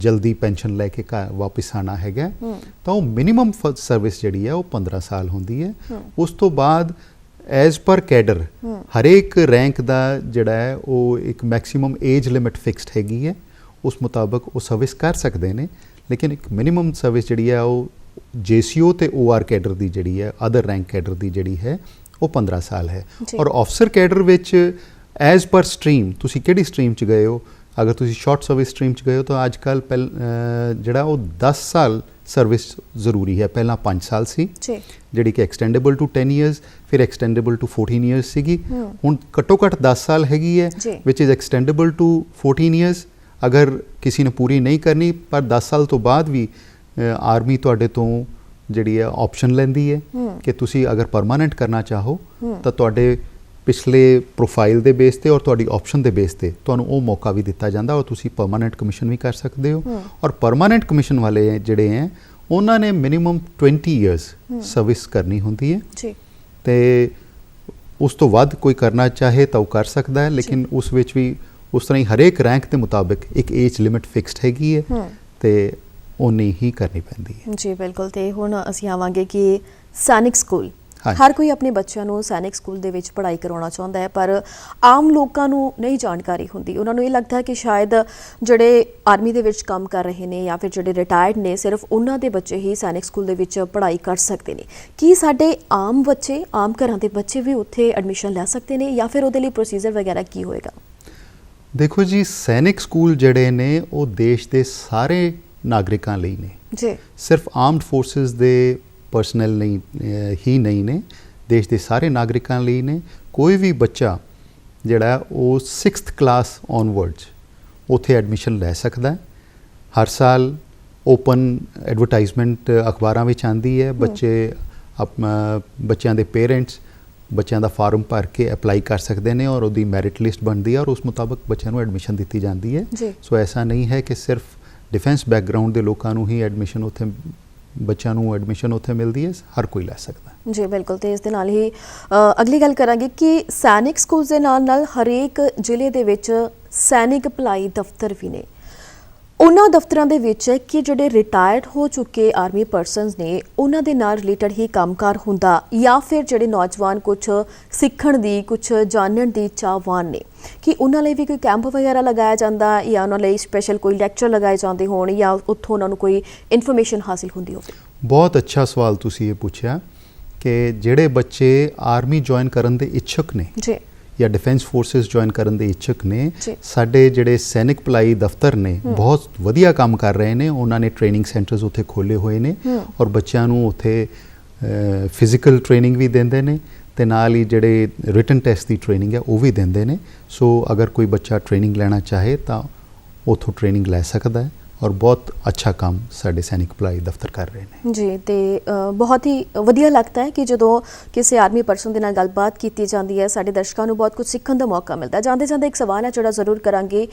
ਜਲਦੀ ਪੈਨਸ਼ਨ ਲੈ ਕੇ ਘਰ ਵਾਪਸ ਆਉਣਾ ਹੈਗਾ ਤਾਂ ਉਹ ਮਿਨੀਮਮ ਸਰਵਿਸ ਜਿਹੜੀ ਹੈ ਉਹ 15 ਸਾਲ ਹੁੰਦੀ ਹੈ। ਉਸ ਤੋਂ ਬਾਅਦ ਐਜ਼ ਪਰ ਕੈਡਰ ਹਰੇਕ ਰੈਂਕ ਦਾ ਜਿਹੜਾ ਹੈ ਉਹ ਇੱਕ ਮੈਕਸਿਮਮ ਏਜ ਲਿਮਿਟ ਫਿਕਸਡ ਹੈਗੀ ਹੈ, ਉਸ ਮੁਤਾਬਕ ਉਹ ਸਰਵਿਸ ਕਰ ਸਕਦੇ ਨੇ। ਲੇਕਿਨ ਇੱਕ ਮਿਨੀਮਮ ਸਰਵਿਸ ਜਿਹੜੀ ਹੈ ਉਹ JCO ਤੇ OR ਕੈਡਰ ਦੀ ਜਿਹੜੀ ਹੈ, ਅਦਰ ਰੈਂਕ ਕੈਡਰ ਦੀ ਜਿਹੜੀ ਹੈ ਉਹ 15 ਸਾਲ ਹੈ। ਔਰ ਆਫਸਰ ਕੈਡਰ ਵਿੱਚ ਐਜ਼ ਪਰ ਸਟਰੀਮ ਤੁਸੀਂ ਕਿਹੜੀ ਸਟਰੀਮ 'ਚ ਗਏ ਹੋ। ਅਗਰ ਤੁਸੀਂ ਸ਼ਾਰਟ ਸਰਵਿਸ ਸਟਰੀਮ 'ਚ ਗਏ ਹੋ ਤਾਂ ਅੱਜ ਕੱਲ੍ਹ ਜਿਹੜਾ ਉਹ 10 ਸਾਲ ਸਰਵਿਸ ਜ਼ਰੂਰੀ ਹੈ। ਪਹਿਲਾਂ 5 ਸਾਲ ਸੀ ਜੀ, ਜਿਹੜੀ ਕਿ ਐਕਸਟੈਂਡੇਬਲ ਟੂ 10 ਇਅਰਸ, ਫਿਰ ਐਕਸਟੈਂਡੇਬਲ ਟੂ 14 ਇਅਰਸ ਸੀਗੀ। ਹੁਣ ਘੱਟੋ ਘੱਟ 10 ਸਾਲ ਹੈਗੀ ਹੈ, ਵਿਚ ਇਜ਼ ਐਕਸਟੈਂਡੇਬਲ ਟੂ 14 ਇਅਰਸ। ਅਗਰ ਕਿਸੇ ਨੇ ਪੂਰੀ ਨਹੀਂ ਕਰਨੀ, ਪਰ 10 ਸਾਲ ਤੋਂ ਬਾਅਦ ਵੀ ਆਰਮੀ ਤੁਹਾਡੇ ਤੋਂ ਜਿਹੜੀ ਹੈ ਆਪਸ਼ਨ ਲੈਂਦੀ ਹੈ ਕਿ ਤੁਸੀਂ ਅਗਰ ਪਰਮਾਨੈਂਟ ਕਰਨਾ ਚਾਹੋ ਤਾਂ ਤੁਹਾਡੇ ਪਿਛਲੇ ਪ੍ਰੋਫਾਈਲ ਦੇ ਬੇਸ ਤੇ ਔਰ ਤੁਹਾਡੀ ਆਪਸ਼ਨ ਦੇ ਬੇਸ ਤੇ ਤੁਹਾਨੂੰ ਉਹ ਮੌਕਾ ਵੀ ਦਿੱਤਾ ਜਾਂਦਾ ਔਰ ਤੁਸੀਂ ਪਰਮਾਨੈਂਟ ਕਮਿਸ਼ਨ ਵੀ ਕਰ ਸਕਦੇ ਹੋ। ਔਰ ਪਰਮਾਨੈਂਟ ਕਮਿਸ਼ਨ ਵਾਲੇ ਜਿਹੜੇ ਹੈ ਉਹਨਾਂ ਨੇ ਮਿਨੀਮਮ 20 ਇਅਰਸ ਸਰਵਿਸ ਕਰਨੀ ਹੁੰਦੀ ਹੈ ਜੀ, ਤੇ ਉਸ ਤੋਂ ਵੱਧ ਕੋਈ ਕਰਨਾ ਚਾਹੇ ਤਾਂ ਉਹ ਕਰ ਸਕਦਾ ਹੈ, ਲੇਕਿਨ ਉਸ ਵਿੱਚ ਵੀ ਉਸ ਤਰ੍ਹਾਂ ਹੀ ਹਰੇਕ ਰੈਂਕ ਦੇ ਮੁਤਾਬਿਕ ਇੱਕ ਏਜ ਲਿਮਿਟ ਫਿਕਸਡ ਹੈਗੀ ਹੈ ਤੇ ਉਨੀ ਹੀ ਕਰਨੀ ਪੈਂਦੀ ਹੈ। ਜੀ ਬਿਲਕੁਲ। ਤੇ ਹੁਣ ਅਸੀਂ ਆਵਾਂਗੇ ਕਿ ਸੈਨਿਕ ਸਕੂਲ, ਹਰ ਕੋਈ ਆਪਣੇ ਬੱਚਿਆਂ ਨੂੰ ਸੈਨਿਕ ਸਕੂਲ ਦੇ ਵਿੱਚ ਪੜ੍ਹਾਈ ਕਰਵਾਉਣਾ ਚਾਹੁੰਦਾ ਹੈ, ਪਰ ਆਮ ਲੋਕਾਂ ਨੂੰ ਨਹੀਂ ਜਾਣਕਾਰੀ ਹੁੰਦੀ। ਉਹਨਾਂ ਨੂੰ ਇਹ ਲੱਗਦਾ ਹੈ ਕਿ ਸ਼ਾਇਦ ਜਿਹੜੇ ਆਰਮੀ ਦੇ ਵਿੱਚ ਕੰਮ ਕਰ ਰਹੇ ਨੇ ਜਾਂ ਫਿਰ ਜਿਹੜੇ ਰਿਟਾਇਰਡ ਨੇ, ਸਿਰਫ ਉਹਨਾਂ ਦੇ ਬੱਚੇ ਹੀ ਸੈਨਿਕ ਸਕੂਲ ਦੇ ਵਿੱਚ ਪੜ੍ਹਾਈ ਕਰ ਸਕਦੇ ਨੇ। ਕੀ ਸਾਡੇ ਆਮ ਬੱਚੇ, ਆਮ ਘਰਾਂ ਦੇ ਬੱਚੇ ਵੀ ਉੱਥੇ ਐਡਮਿਸ਼ਨ ਲੈ ਸਕਦੇ ਨੇ ਜਾਂ ਫਿਰ ਉਹਦੇ ਲਈ ਪ੍ਰੋਸੀਜਰ ਵਗੈਰਾ ਕੀ ਹੋਏਗਾ? ਦੇਖੋ ਜੀ, ਸੈਨਿਕ ਸਕੂਲ ਜਿਹੜੇ ਨੇ ਉਹ ਦੇਸ਼ ਦੇ ਸਾਰੇ ਨਾਗਰਿਕਾਂ ਲਈ ਨੇ ਜੀ, ਸਿਰਫ ਆਰਮਡ ਫੋਰਸਿਸ ਦੇ ਪਰਸਨਲ ਨਹੀਂ ਹੀ ਨਹੀਂ ਨੇ, ਦੇਸ਼ ਦੇ ਸਾਰੇ ਨਾਗਰਿਕਾਂ ਲਈ ਨੇ। ਕੋਈ ਵੀ ਬੱਚਾ ਜਿਹੜਾ ਉਹ 6th ਕਲਾਸ ਔਨਵਰਡਸ ਉੱਥੇ ਐਡਮਿਸ਼ਨ ਲੈ ਸਕਦਾ ਹੈ। ਹਰ ਸਾਲ ਓਪਨ ਐਡਵਰਟਾਈਜ਼ਮੈਂਟ ਅਖਬਾਰਾਂ ਵਿੱਚ ਆਉਂਦੀ ਹੈ। ਬੱਚਿਆਂ ਦੇ ਪੇਰੈਂਟਸ ਬੱਚਿਆਂ ਦਾ ਫਾਰਮ ਭਰ ਕੇ ਅਪਲਾਈ ਕਰ ਸਕਦੇ ਨੇ ਔਰ ਉਹਦੀ ਮੈਰਿਟ ਲਿਸਟ ਬਣਦੀ ਹੈ ਔਰ ਉਸ ਮੁਤਾਬਕ ਬੱਚਿਆਂ ਨੂੰ ਐਡਮਿਸ਼ਨ ਦਿੱਤੀ ਜਾਂਦੀ ਹੈ। ਸੋ ਐਸਾ ਨਹੀਂ ਹੈ ਕਿ ਸਿਰਫ ਡਿਫੈਂਸ ਬੈਕਗਰਾਊਂਡ ਦੇ ਲੋਕਾਂ ਨੂੰ ਹੀ ਐਡਮਿਸ਼ਨ ਉੱਥੇ, ਬੱਚਿਆਂ ਨੂੰ ਐਡਮਿਸ਼ਨ ਉੱਥੇ ਮਿਲਦੀ ਹੈ, ਹਰ ਕੋਈ ਲੈ ਸਕਦਾ ਜੀ ਬਿਲਕੁਲ। ਤੇ ਇਸ ਦੇ ਨਾਲ ਹੀ ਅਗਲੀ ਗੱਲ ਕਰਾਂਗੇ ਕਿ ਸੈਨਿਕ ਸਕੂਲ ਦੇ ਨਾਲ ਨਾਲ ਹਰੇਕ ਜ਼ਿਲ੍ਹੇ ਦੇ ਵਿੱਚ ਸੈਨਿਕ ਭਲਾਈ ਦਫ਼ਤਰ ਵੀ ਨੇ। ਉਹਨਾਂ ਦਫ਼ਤਰਾਂ ਦੇ ਵਿੱਚ ਕਿ ਜਿਹੜੇ ਰਿਟਾਇਰਡ ਹੋ ਚੁੱਕੇ ਆਰਮੀ ਪਰਸਨਸ ਨੇ ਉਹਨਾਂ ਦੇ ਨਾਲ ਰਿਲੇਟਡ ਹੀ ਕੰਮਕਾਰ ਹੁੰਦਾ, ਜਾਂ ਫਿਰ ਜਿਹੜੇ ਨੌਜਵਾਨ ਕੁਝ ਸਿੱਖਣ ਦੀ, ਕੁਝ ਜਾਣਨ ਦੀ ਚਾਹਵਾਨ ਨੇ, ਕਿ ਉਹਨਾਂ ਲਈ ਵੀ ਕੋਈ ਕੈਂਪ ਵਗੈਰਾ ਲਗਾਇਆ ਜਾਂਦਾ ਜਾਂ ਉਹਨਾਂ ਲਈ ਸਪੈਸ਼ਲ ਕੋਈ ਲੈਕਚਰ ਲਗਾਏ ਜਾਂਦੇ ਹੋਣ ਜਾਂ ਉੱਥੋਂ ਉਹਨਾਂ ਨੂੰ ਕੋਈ ਇਨਫੋਰਮੇਸ਼ਨ ਹਾਸਿਲ ਹੁੰਦੀ ਹੋਵੇ? ਬਹੁਤ ਅੱਛਾ ਸਵਾਲ ਤੁਸੀਂ ਇਹ ਪੁੱਛਿਆ ਕਿ ਜਿਹੜੇ ਬੱਚੇ ਆਰਮੀ ਜੁਆਇਨ ਕਰਨ ਦੇ ਇੱਛੁਕ ਨੇ ਜੀ ਜਾਂ ਡਿਫੈਂਸ ਫੋਰਸਿਸ ਜੁਆਇਨ ਕਰਨ ਦੇ ਇੱਛੁਕ ਨੇ, ਸਾਡੇ ਜਿਹੜੇ ਸੈਨਿਕ ਭਲਾਈ ਦਫ਼ਤਰ ਨੇ ਬਹੁਤ ਵਧੀਆ ਕੰਮ ਕਰ ਰਹੇ ਨੇ। ਉਹਨਾਂ ਨੇ ਟ੍ਰੇਨਿੰਗ ਸੈਂਟਰਸ ਉੱਥੇ ਖੋਲ੍ਹੇ ਹੋਏ ਨੇ ਔਰ ਬੱਚਿਆਂ ਨੂੰ ਉੱਥੇ ਫਿਜ਼ੀਕਲ ਟ੍ਰੇਨਿੰਗ ਵੀ ਦਿੰਦੇ ਨੇ ਤੇ ਨਾਲ ਹੀ ਜਿਹੜੇ ਰਿਟਨ ਟੈਸਟ ਦੀ ਟ੍ਰੇਨਿੰਗ ਹੈ ਉਹ ਵੀ ਦਿੰਦੇ ਨੇ। ਸੋ ਅਗਰ ਕੋਈ ਬੱਚਾ ਟ੍ਰੇਨਿੰਗ ਲੈਣਾ ਚਾਹੇ ਤਾਂ ਉੱਥੋਂ ਟ੍ਰੇਨਿੰਗ ਲੈ ਸਕਦਾ ਹੈ ਔਰ ਬਹੁਤ ਅੱਛਾ ਕੰਮ ਸਾਡੇ ਸੈਨਿਕ ਭਲਾਈ ਦਫ਼ਤਰ ਕਰ ਰਹੇ ਨੇ ਜੀ। ਤੇ ਬਹੁਤ ਹੀ ਵਧੀਆ ਲੱਗਦਾ ਹੈ ਕਿ ਜਦੋਂ ਕਿਸੇ ਆਰਮੀ ਪਰਸਨ ਦੇ ਨਾਲ ਗੱਲਬਾਤ ਕੀਤੀ ਜਾਂਦੀ ਹੈ, ਸਾਡੇ ਦਰਸ਼ਕਾਂ ਨੂੰ ਬਹੁਤ ਕੁਝ ਸਿੱਖਣ ਦਾ ਮੌਕਾ ਮਿਲਦਾ। ਜਾਂਦੇ ਜਾਂਦੇ ਇੱਕ ਸਵਾਲ ਹੈ ਜਿਹੜਾ ਜ਼ਰੂਰ ਕਰਾਂਗੇ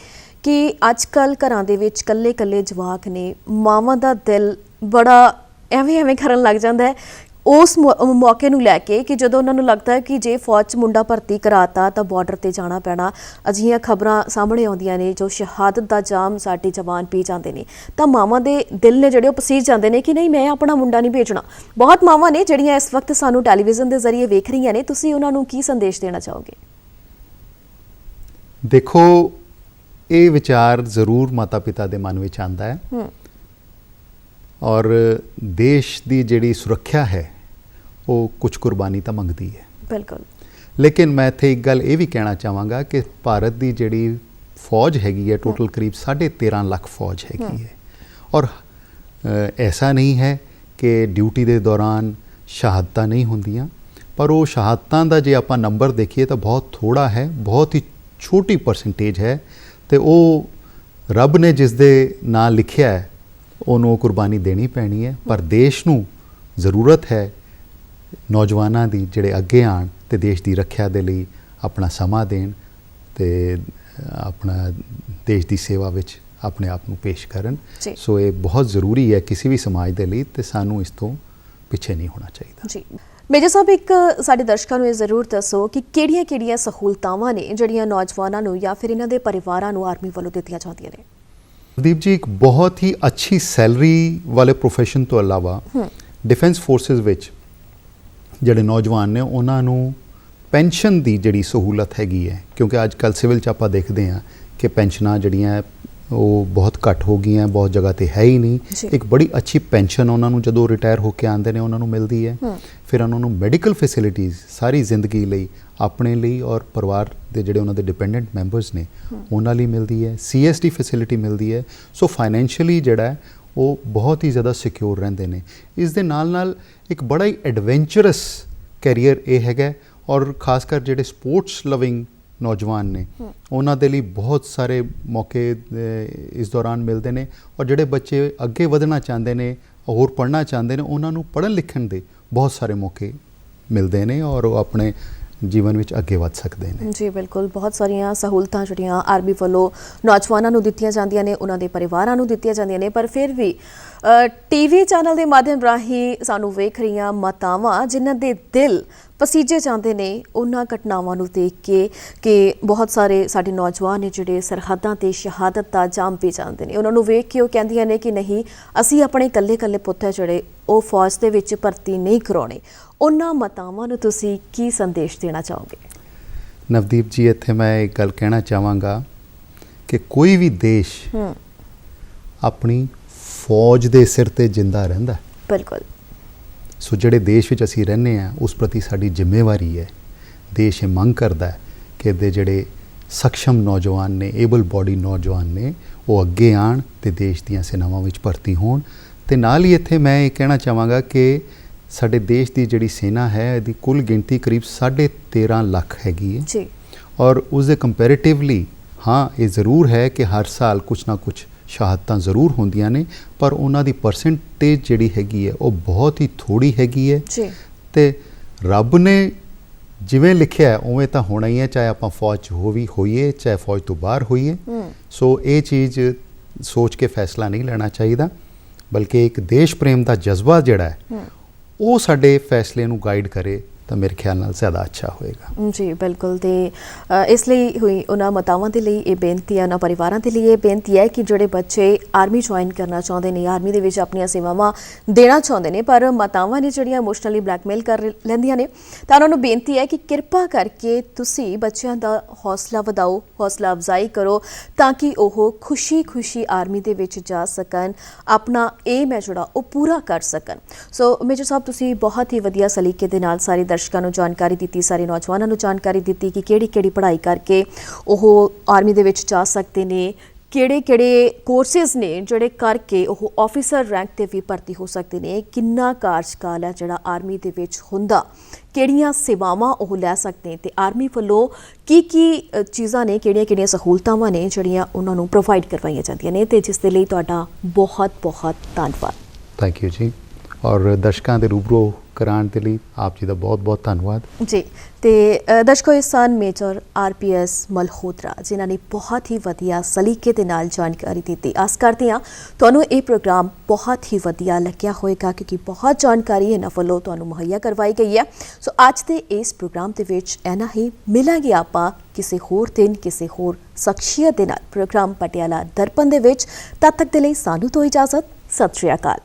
ਕਿ ਅੱਜ ਕੱਲ੍ਹ ਘਰਾਂ ਦੇ ਵਿੱਚ ਇਕੱਲੇ ਜਵਾਕ ਨੇ, ਮਾਵਾਂ ਦਾ ਦਿਲ ਬੜਾ ਐਵੇਂ ਕਰਨ ਲੱਗ ਜਾਂਦਾ ਹੈ ਉਸ ਮੌਕੇ ਨੂੰ ਲੈ ਕੇ ਕਿ ਜਦੋਂ ਉਹਨਾਂ ਨੂੰ ਲੱਗਦਾ ਹੈ ਕਿ ਜੇ ਫੌਜ 'ਚ ਮੁੰਡਾ ਭਰਤੀ ਕਰਾਤਾ ਤਾਂ ਬਾਰਡਰ 'ਤੇ ਜਾਣਾ ਪੈਣਾ। ਅਜਿਹੀਆਂ ਖਬਰਾਂ ਸਾਹਮਣੇ ਆਉਂਦੀਆਂ ਨੇ ਜੋ ਸ਼ਹਾਦਤ ਦਾ ਜਾਮ ਸਾਡੇ ਜਵਾਨ ਪੀ ਜਾਂਦੇ ਨੇ, ਤਾਂ ਮਾਵਾਂ ਦੇ ਦਿਲ ਨੇ ਜਿਹੜੇ ਉਹ ਪਸੀਜ ਜਾਂਦੇ ਨੇ ਕਿ ਨਹੀਂ, ਮੈਂ ਆਪਣਾ ਮੁੰਡਾ ਨਹੀਂ ਭੇਜਣਾ। ਬਹੁਤ ਮਾਵਾਂ ਨੇ ਜਿਹੜੀਆਂ ਇਸ ਵਕਤ ਸਾਨੂੰ ਟੈਲੀਵਿਜ਼ਨ ਦੇ ਜ਼ਰੀਏ ਵੇਖ ਰਹੀਆਂ ਨੇ, ਤੁਸੀਂ ਉਹਨਾਂ ਨੂੰ ਕੀ ਸੰਦੇਸ਼ ਦੇਣਾ ਚਾਹੋਗੇ? ਦੇਖੋ, ਇਹ ਵਿਚਾਰ ਜ਼ਰੂਰ ਮਾਤਾ ਪਿਤਾ ਦੇ ਮਨ ਵਿੱਚ ਆਉਂਦਾ ਹੈ ਔਰ ਦੇਸ਼ ਦੀ ਜਿਹੜੀ ਸੁਰੱਖਿਆ ਹੈ ਉਹ ਕੁਝ ਕੁਰਬਾਨੀ ਤਾਂ ਮੰਗਦੀ ਹੈ। ਬਿਲਕੁਲ। ਲੇਕਿਨ ਮੈਂ ਇੱਥੇ ਇੱਕ ਗੱਲ ਇਹ ਵੀ ਕਹਿਣਾ ਚਾਹਾਂਗਾ ਕਿ ਭਾਰਤ ਦੀ ਜਿਹੜੀ ਫੌਜ ਹੈਗੀ ਹੈ ਟੋਟਲ ਕਰੀਬ 13.5 ਲੱਖ ਫੌਜ ਹੈਗੀ ਹੈ ਔਰ ਐਸਾ ਨਹੀਂ ਹੈ ਕਿ ਡਿਊਟੀ ਦੇ ਦੌਰਾਨ ਸ਼ਹਾਦਤਾਂ ਨਹੀਂ ਹੁੰਦੀਆਂ, ਪਰ ਉਹ ਸ਼ਹਾਦਤਾਂ ਦਾ ਜੇ ਆਪਾਂ ਨੰਬਰ ਦੇਖੀਏ ਤਾਂ ਬਹੁਤ ਥੋੜਾ ਹੈ, ਬਹੁਤ ਹੀ ਛੋਟੀ ਪਰਸੈਂਟੇਜ ਹੈ ਤੇ ਉਹ ਰੱਬ ਨੇ ਜਿਸ ਦੇ ਨਾਂ ਲਿਖਿਆ ਹੈ ਉਹਨੂੰ ਕੁਰਬਾਨੀ ਦੇਣੀ ਪੈਣੀ ਹੈ। ਪਰ ਦੇਸ਼ ਨੂੰ ਜ਼ਰੂਰਤ ਹੈ ਨੌਜਵਾਨਾਂ ਦੀ ਜਿਹੜੇ ਅੱਗੇ ਆਉਣ ਤੇ ਦੇਸ਼ ਦੀ ਰੱਖਿਆ ਦੇ ਲਈ ਆਪਣਾ ਸਮਾਂ ਦੇਣ ਤੇ ਆਪਣਾ ਦੇਸ਼ ਦੀ ਸੇਵਾ ਵਿੱਚ ਆਪਣੇ ਆਪ ਨੂੰ ਪੇਸ਼ ਕਰਨ। ਸੋ ਇਹ ਬਹੁਤ ਜ਼ਰੂਰੀ ਹੈ ਕਿਸੇ ਵੀ ਸਮਾਜ ਦੇ ਲਈ ਤੇ ਸਾਨੂੰ ਇਸ ਤੋਂ ਪਿੱਛੇ ਨਹੀਂ ਹੋਣਾ ਚਾਹੀਦਾ ਜੀ। ਮੇਜਰ ਸਾਹਿਬ, ਇੱਕ ਸਾਡੇ ਦਰਸ਼ਕਾਂ ਨੂੰ ਇਹ ਜ਼ਰੂਰ ਦੱਸੋ ਕਿ ਕਿਹੜੀਆਂ ਸਹੂਲਤਾਵਾਂ ਨੇ ਜਿਹੜੀਆਂ ਨੌਜਵਾਨਾਂ ਨੂੰ ਜਾਂ ਫਿਰ ਇਹਨਾਂ ਦੇ ਪਰਿਵਾਰਾਂ ਨੂੰ ਆਰਮੀ ਵੱਲੋਂ ਦਿੱਤੀਆਂ ਜਾਂਦੀਆਂ ਨੇ? ਦੀਪ ਜੀ, ਇੱਕ ਬਹੁਤ ਹੀ ਅੱਛੀ ਸੈਲਰੀ ਵਾਲੇ ਪ੍ਰੋਫੈਸ਼ਨ ਤੋਂ ਇਲਾਵਾ ਡਿਫੈਂਸ ਫੋਰਸਿਸ ਵਿੱਚ ਜਿਹੜੇ ਨੌਜਵਾਨ ਨੇ ਉਹਨਾਂ ਨੂੰ ਪੈਨਸ਼ਨ ਦੀ ਜਿਹੜੀ ਸਹੂਲਤ ਹੈਗੀ ਹੈ, ਕਿਉਂਕਿ ਅੱਜ ਕੱਲ੍ਹ ਸਿਵਲ 'ਚ ਆਪਾਂ ਦੇਖਦੇ ਹਾਂ ਕਿ ਪੈਨਸ਼ਨਾਂ ਜਿਹੜੀਆਂ ਉਹ ਬਹੁਤ ਘੱਟ ਹੋ ਗਈਆਂ, ਬਹੁਤ ਜਗ੍ਹਾ ਤੇ ਹੈ ਹੀ ਨਹੀਂ। ਜੀ। ਇੱਕ ਬੜੀ ਅੱਛੀ ਪੈਨਸ਼ਨ ਉਹਨਾਂ ਨੂੰ ਜਦੋਂ ਰਿਟਾਇਰ ਹੋ ਕੇ ਆਉਂਦੇ ਨੇ ਉਹਨਾਂ ਨੂੰ ਮਿਲਦੀ ਹੈ। ਫਿਰ ਉਹਨਾਂ ਨੂੰ ਮੈਡੀਕਲ ਫੈਸਿਲਿਟੀਜ਼ ਸਾਰੀ ਜ਼ਿੰਦਗੀ ਲਈ, ਆਪਣੇ ਲਈ ਔਰ ਪਰਿਵਾਰ ਦੇ ਜਿਹੜੇ ਉਹਨਾਂ ਦੇ ਡਿਪੈਂਡੈਂਟ ਮੈਂਬਰਸ ਨੇ ਉਹਨਾਂ ਲਈ ਮਿਲਦੀ ਹੈ। CSD ਫੈਸਿਲਿਟੀ ਮਿਲਦੀ ਹੈ। ਸੋ ਫਾਈਨੈਂਸ਼ੀਅਲੀ ਜਿਹੜਾ ਹੈ ਉਹ ਬਹੁਤ ਹੀ ਜ਼ਿਆਦਾ ਸਿਕਿਉਰ ਰਹਿੰਦੇ ਨੇ। ਇਸ ਦੇ ਨਾਲ ਨਾਲ ਇੱਕ ਬੜਾ ਹੀ ਐਡਵੈਂਚਰਸ ਕੈਰੀਅਰ ਇਹ ਹੈਗਾ, ਔਰ ਖਾਸ ਕਰ ਜਿਹੜੇ ਸਪੋਰਟਸ ਲਵਿੰਗ ਨੌਜਵਾਨ ਨੇ ਉਹਨਾਂ ਦੇ ਲਈ ਬਹੁਤ ਸਾਰੇ ਮੌਕੇ ਇਸ ਦੌਰਾਨ ਮਿਲਦੇ ਨੇ। ਔਰ ਜਿਹੜੇ ਬੱਚੇ ਅੱਗੇ ਵਧਣਾ ਚਾਹੁੰਦੇ ਨੇ, ਹੋਰ ਪੜ੍ਹਨਾ ਚਾਹੁੰਦੇ ਨੇ, ਉਹਨਾਂ ਨੂੰ ਪੜ੍ਹਨ ਲਿਖਣ ਦੇ ਬਹੁਤ ਸਾਰੇ ਮੌਕੇ ਮਿਲਦੇ ਨੇ ਔਰ ਉਹ ਆਪਣੇ ਜੀਵਨ ਵਿੱਚ ਅੱਗੇ ਵਧ ਸਕਦੇ ਨੇ। ਜੀ ਬਿਲਕੁਲ, ਬਹੁਤ ਸਾਰੀਆਂ ਸਹੂਲਤਾਂ ਜਿਹੜੀਆਂ ਆਰਮੀ ਵੱਲੋਂ ਨੌਜਵਾਨਾਂ ਨੂੰ ਦਿੱਤੀਆਂ ਜਾਂਦੀਆਂ ਨੇ, ਉਹਨਾਂ ਦੇ ਪਰਿਵਾਰਾਂ ਨੂੰ ਦਿੱਤੀਆਂ ਜਾਂਦੀਆਂ ਨੇ, ਪਰ ਫਿਰ ਵੀ ਟੀਵੀ ਚੈਨਲ ਦੇ ਮਾਧਿਅਮ ਰਾਹੀਂ ਸਾਨੂੰ ਵੇਖ ਰਹੀਆਂ ਮਾਤਾਵਾਂ ਜਿਨ੍ਹਾਂ ਦੇ ਦਿਲ ਪਸੀਜੇ ਜਾਂਦੇ ਨੇ ਉਹਨਾਂ ਘਟਨਾਵਾਂ ਨੂੰ ਦੇਖ ਕੇ ਕਿ ਬਹੁਤ ਸਾਰੇ ਸਾਡੇ ਨੌਜਵਾਨ ਨੇ ਜਿਹੜੇ ਸਰਹੱਦਾਂ ਤੇ ਸ਼ਹਾਦਤ ਦਾ ਜਾਮ ਪੀ ਜਾਂਦੇ ਨੇ, ਉਹਨਾਂ ਨੂੰ ਵੇਖ ਕੇ ਉਹ ਕਹਿੰਦੀਆਂ ਨੇ ਕਿ ਨਹੀਂ, ਅਸੀਂ ਆਪਣੇ ਇਕੱਲੇ ਪੁੱਤ ਹੈ ਜਿਹੜੇ ਉਹ ਫੌਜ ਦੇ ਵਿੱਚ ਭਰਤੀ ਨਹੀਂ ਕਰਾਉਣੇ। ਉਹਨਾਂ ਮਾਤਾਵਾਂ ਨੂੰ ਤੁਸੀਂ ਕੀ ਸੰਦੇਸ਼ ਦੇਣਾ ਚਾਹੋਗੇ? ਨਵਦੀਪ ਜੀ, ਇੱਥੇ ਮੈਂ ਇੱਕ ਗੱਲ ਕਹਿਣਾ ਚਾਹਾਂਗਾ ਕਿ ਕੋਈ ਵੀ ਦੇਸ਼ ਆਪਣੀ ਫੌਜ ਦੇ ਸਿਰ ਤੇ ਜਿੰਦਾ ਰਹਿੰਦਾ। ਬਿਲਕੁਲ। ਸੋ ਜਿਹੜੇ ਦੇਸ਼ ਵਿੱਚ ਅਸੀਂ ਰਹਿੰਦੇ ਹਾਂ ਉਸ ਪ੍ਰਤੀ ਸਾਡੀ ਜ਼ਿੰਮੇਵਾਰੀ ਹੈ। ਦੇਸ਼ ਇਹ ਮੰਗ ਕਰਦਾ ਹੈ ਕਿ ਇਹਦੇ ਜਿਹੜੇ ਸક્ષਮ ਨੌਜਵਾਨ ਨੇ, ਏਬਲ ਬੋਡੀ ਨੌਜਵਾਨ ਨੇ, ਉਹ ਅੱਗੇ ਆਉਣ ਤੇ ਦੇਸ਼ ਦੀਆਂ ਸੈਨਾਵਾਂ ਵਿੱਚ ਭਰਤੀ ਹੋਣ। ਤੇ ਨਾਲ ਹੀ ਇੱਥੇ ਮੈਂ ਇਹ ਕਹਿਣਾ ਚਾਹਾਂਗਾ ਕਿ ਸਾਡੇ ਦੇਸ਼ ਦੀ ਜਿਹੜੀ ਸੈਨਾ ਹੈ ਇਹਦੀ ਕੁੱਲ ਗਿਣਤੀ ਕਰੀਬ 13.5 ਲੱਖ ਹੈਗੀ ਹੈ ਜੀ। ਔਰ ਉਸ ਦੇ ਕੰਪੈਰੀਟਿਵਲੀ ਹਾਂ ਇਹ ਜ਼ਰੂਰ ਹੈ ਕਿ ਹਰ ਸਾਲ ਕੁਛ ਨਾ ਕੁਛ ਸ਼ਹਾਦਤਾਂ ਜ਼ਰੂਰ ਹੁੰਦੀਆਂ ਨੇ, ਪਰ ਉਹਨਾਂ ਦੀ ਪਰਸੈਂਟੇਜ ਜਿਹੜੀ ਹੈਗੀ ਹੈ ਉਹ ਬਹੁਤ ਹੀ ਥੋੜੀ ਹੈਗੀ ਹੈ। ਜੀ। ਤੇ ਰੱਬ ਨੇ ਜਿਵੇਂ ਲਿਖਿਆ ਉਵੇਂ ਤਾਂ ਹੋਣਾ ਹੀ ਹੈ, ਚਾਹੇ ਆਪਾਂ ਫੌਜ 'ਚ ਹੋਈਏ ਚਾਹੇ ਫੌਜ ਤੋਂ ਬਾਹਰ ਹੋਈਏ। ਸੋ ਇਹ ਚੀਜ਼ ਸੋਚ ਕੇ ਫੈਸਲਾ ਨਹੀਂ ਲੈਣਾ ਚਾਹੀਦਾ, ਬਲਕਿ ਇੱਕ ਦੇਸ਼ ਪ੍ਰੇਮ ਦਾ ਜਜ਼ਬਾ ਜਿਹੜਾ ਹੈ ਉਹ ਸਾਡੇ ਫੈਸਲੇ ਨੂੰ ਗਾਈਡ ਕਰੇ ਤਾਂ ਮੇਰੇ ਖਿਆਲ ਨਾਲ ਜ਼ਿਆਦਾ ਅੱਛਾ ਹੋਏਗਾ। ਜੀ ਬਿਲਕੁਲ। ਤੇ ਇਸ ਲਈ ਹੋਈ ਉਹਨਾਂ ਮਾਤਾਵਾਂ ਦੇ ਲਈ ਇਹ ਬੇਨਤੀ ਹੈ, ਉਹਨਾਂ ਪਰਿਵਾਰਾਂ ਦੇ ਲਈ ਇਹ ਬੇਨਤੀ ਹੈ ਕਿ ਜਿਹੜੇ ਬੱਚੇ ਆਰਮੀ ਜੁਆਇਨ ਕਰਨਾ ਚਾਹੁੰਦੇ ਨੇ, ਆਰਮੀ ਦੇ ਵਿੱਚ ਆਪਣੀਆਂ ਸੇਵਾਵਾਂ ਦੇਣਾ ਚਾਹੁੰਦੇ ਨੇ, ਪਰ ਮਾਤਾਵਾਂ ਨੇ ਜਿਹੜੀਆਂ ਇਮੋਸ਼ਨਲੀ ਬਲੈਕਮੇਲ ਕਰ ਲੈਂਦੀਆਂ ਨੇ, ਤਾਂ ਉਹਨਾਂ ਨੂੰ ਬੇਨਤੀ ਹੈ ਕਿ ਕਿਰਪਾ ਕਰਕੇ ਤੁਸੀਂ ਬੱਚਿਆਂ ਦਾ ਹੌਸਲਾ ਵਧਾਓ, ਹੌਸਲਾ ਅਫਜ਼ਾਈ ਕਰੋ ਤਾਂ ਕਿ ਉਹ ਖੁਸ਼ੀ ਆਰਮੀ ਦੇ ਵਿੱਚ ਜਾ ਸਕਣ, ਆਪਣਾ ਏਮ ਹੈ ਜਿਹੜਾ ਉਹ ਪੂਰਾ ਕਰ ਸਕਣ। ਸੋ ਮੇਜਰ ਸਾਹਿਬ, ਤੁਸੀਂ ਬਹੁਤ ਹੀ ਵਧੀਆ ਸਲੀਕੇ ਦੇ ਨਾਲ ਸਾਰੇ ਦਰਸ਼ਕਾਂ ਨੂੰ ਜਾਣਕਾਰੀ ਦਿੱਤੀ, ਸਾਰੇ ਨੌਜਵਾਨਾਂ ਨੂੰ ਜਾਣਕਾਰੀ ਦਿੱਤੀ ਕਿ ਕਿਹੜੀ ਪੜ੍ਹਾਈ ਕਰਕੇ ਉਹ ਆਰਮੀ ਦੇ ਵਿੱਚ ਜਾ ਸਕਦੇ ਨੇ, ਕਿਹੜੇ ਕੋਰਸਿਸ ਨੇ ਜਿਹੜੇ ਕਰਕੇ ਉਹ ਆਫੀਸਰ ਰੈਂਕ ਤੇ ਵੀ ਭਰਤੀ ਹੋ ਸਕਦੇ ਨੇ, ਕਿੰਨਾ ਕਾਰਜਕਾਲ ਹੈ ਜਿਹੜਾ ਆਰਮੀ ਦੇ ਵਿੱਚ ਹੁੰਦਾ, ਕਿਹੜੀਆਂ ਸੇਵਾਵਾਂ ਉਹ ਲੈ ਸਕਦੇ ਤੇ ਆਰਮੀ ਵੱਲੋਂ ਕੀ ਚੀਜ਼ਾਂ ਨੇ, ਕਿਹੜੀਆਂ ਸਹੂਲਤਾਵਾਂ ਨੇ ਜਿਹੜੀਆਂ ਉਹਨਾਂ ਨੂੰ ਪ੍ਰੋਵਾਈਡ ਕਰਵਾਈਆਂ ਜਾਂਦੀਆਂ ਨੇ, ਤੇ ਜਿਸ ਦੇ ਲਈ ਤੁਹਾਡਾ ਬਹੁਤ ਧੰਨਵਾਦ। ਥੈਂਕ ਯੂ ਜੀ। ਔਰ ਦਰਸ਼ਕਾਂ ਦੇ ਰੂਬਰੂ ਕਰਾਉਣ ਦੇ ਲਈ ਆਪ ਜੀ ਦਾ ਬਹੁਤ ਧੰਨਵਾਦ ਜੀ। ਤੇ ਦਰਸ਼ਕੋ, ਇਸ ਸਨ ਮੇਜਰ RPS ਮਲਹੋਤਰਾ ਜਿਨ੍ਹਾਂ ਨੇ ਬਹੁਤ ਹੀ ਵਧੀਆ ਸਲੀਕੇ ਦੇ ਨਾਲ ਜਾਣਕਾਰੀ ਦਿੱਤੀ। ਆਸ ਕਰਦੇ ਹਾਂ ਤੁਹਾਨੂੰ ਇਹ ਪ੍ਰੋਗਰਾਮ ਬਹੁਤ ਹੀ ਵਧੀਆ ਲੱਗਿਆ ਹੋਵੇਗਾ, ਕਿਉਂਕਿ ਬਹੁਤ ਜਾਣਕਾਰੀ ਇਹਨਾਂ ਵੱਲੋਂ ਤੁਹਾਨੂੰ ਮੁਹੱਈਆ ਕਰਵਾਈ ਗਈ ਹੈ। ਸੋ ਅੱਜ ਦੇ ਇਸ ਪ੍ਰੋਗਰਾਮ ਦੇ ਵਿੱਚ ਇੰਨਾ ਹੀ। ਮਿਲਾਂਗੇ ਆਪਾਂ ਕਿਸੇ ਹੋਰ ਦਿਨ ਕਿਸੇ ਹੋਰ ਸ਼ਖਸੀਅਤ ਦੇ ਨਾਲ ਪ੍ਰੋਗਰਾਮ ਪਟਿਆਲਾ ਦਰਪਣ ਦੇ ਵਿੱਚ। ਤਦ ਤੱਕ ਦੇ ਲਈ ਸਾਨੂੰ ਤੋਂ ਇਜਾਜ਼ਤ। ਸਤਿ ਸ਼੍ਰੀ ਅਕਾਲ।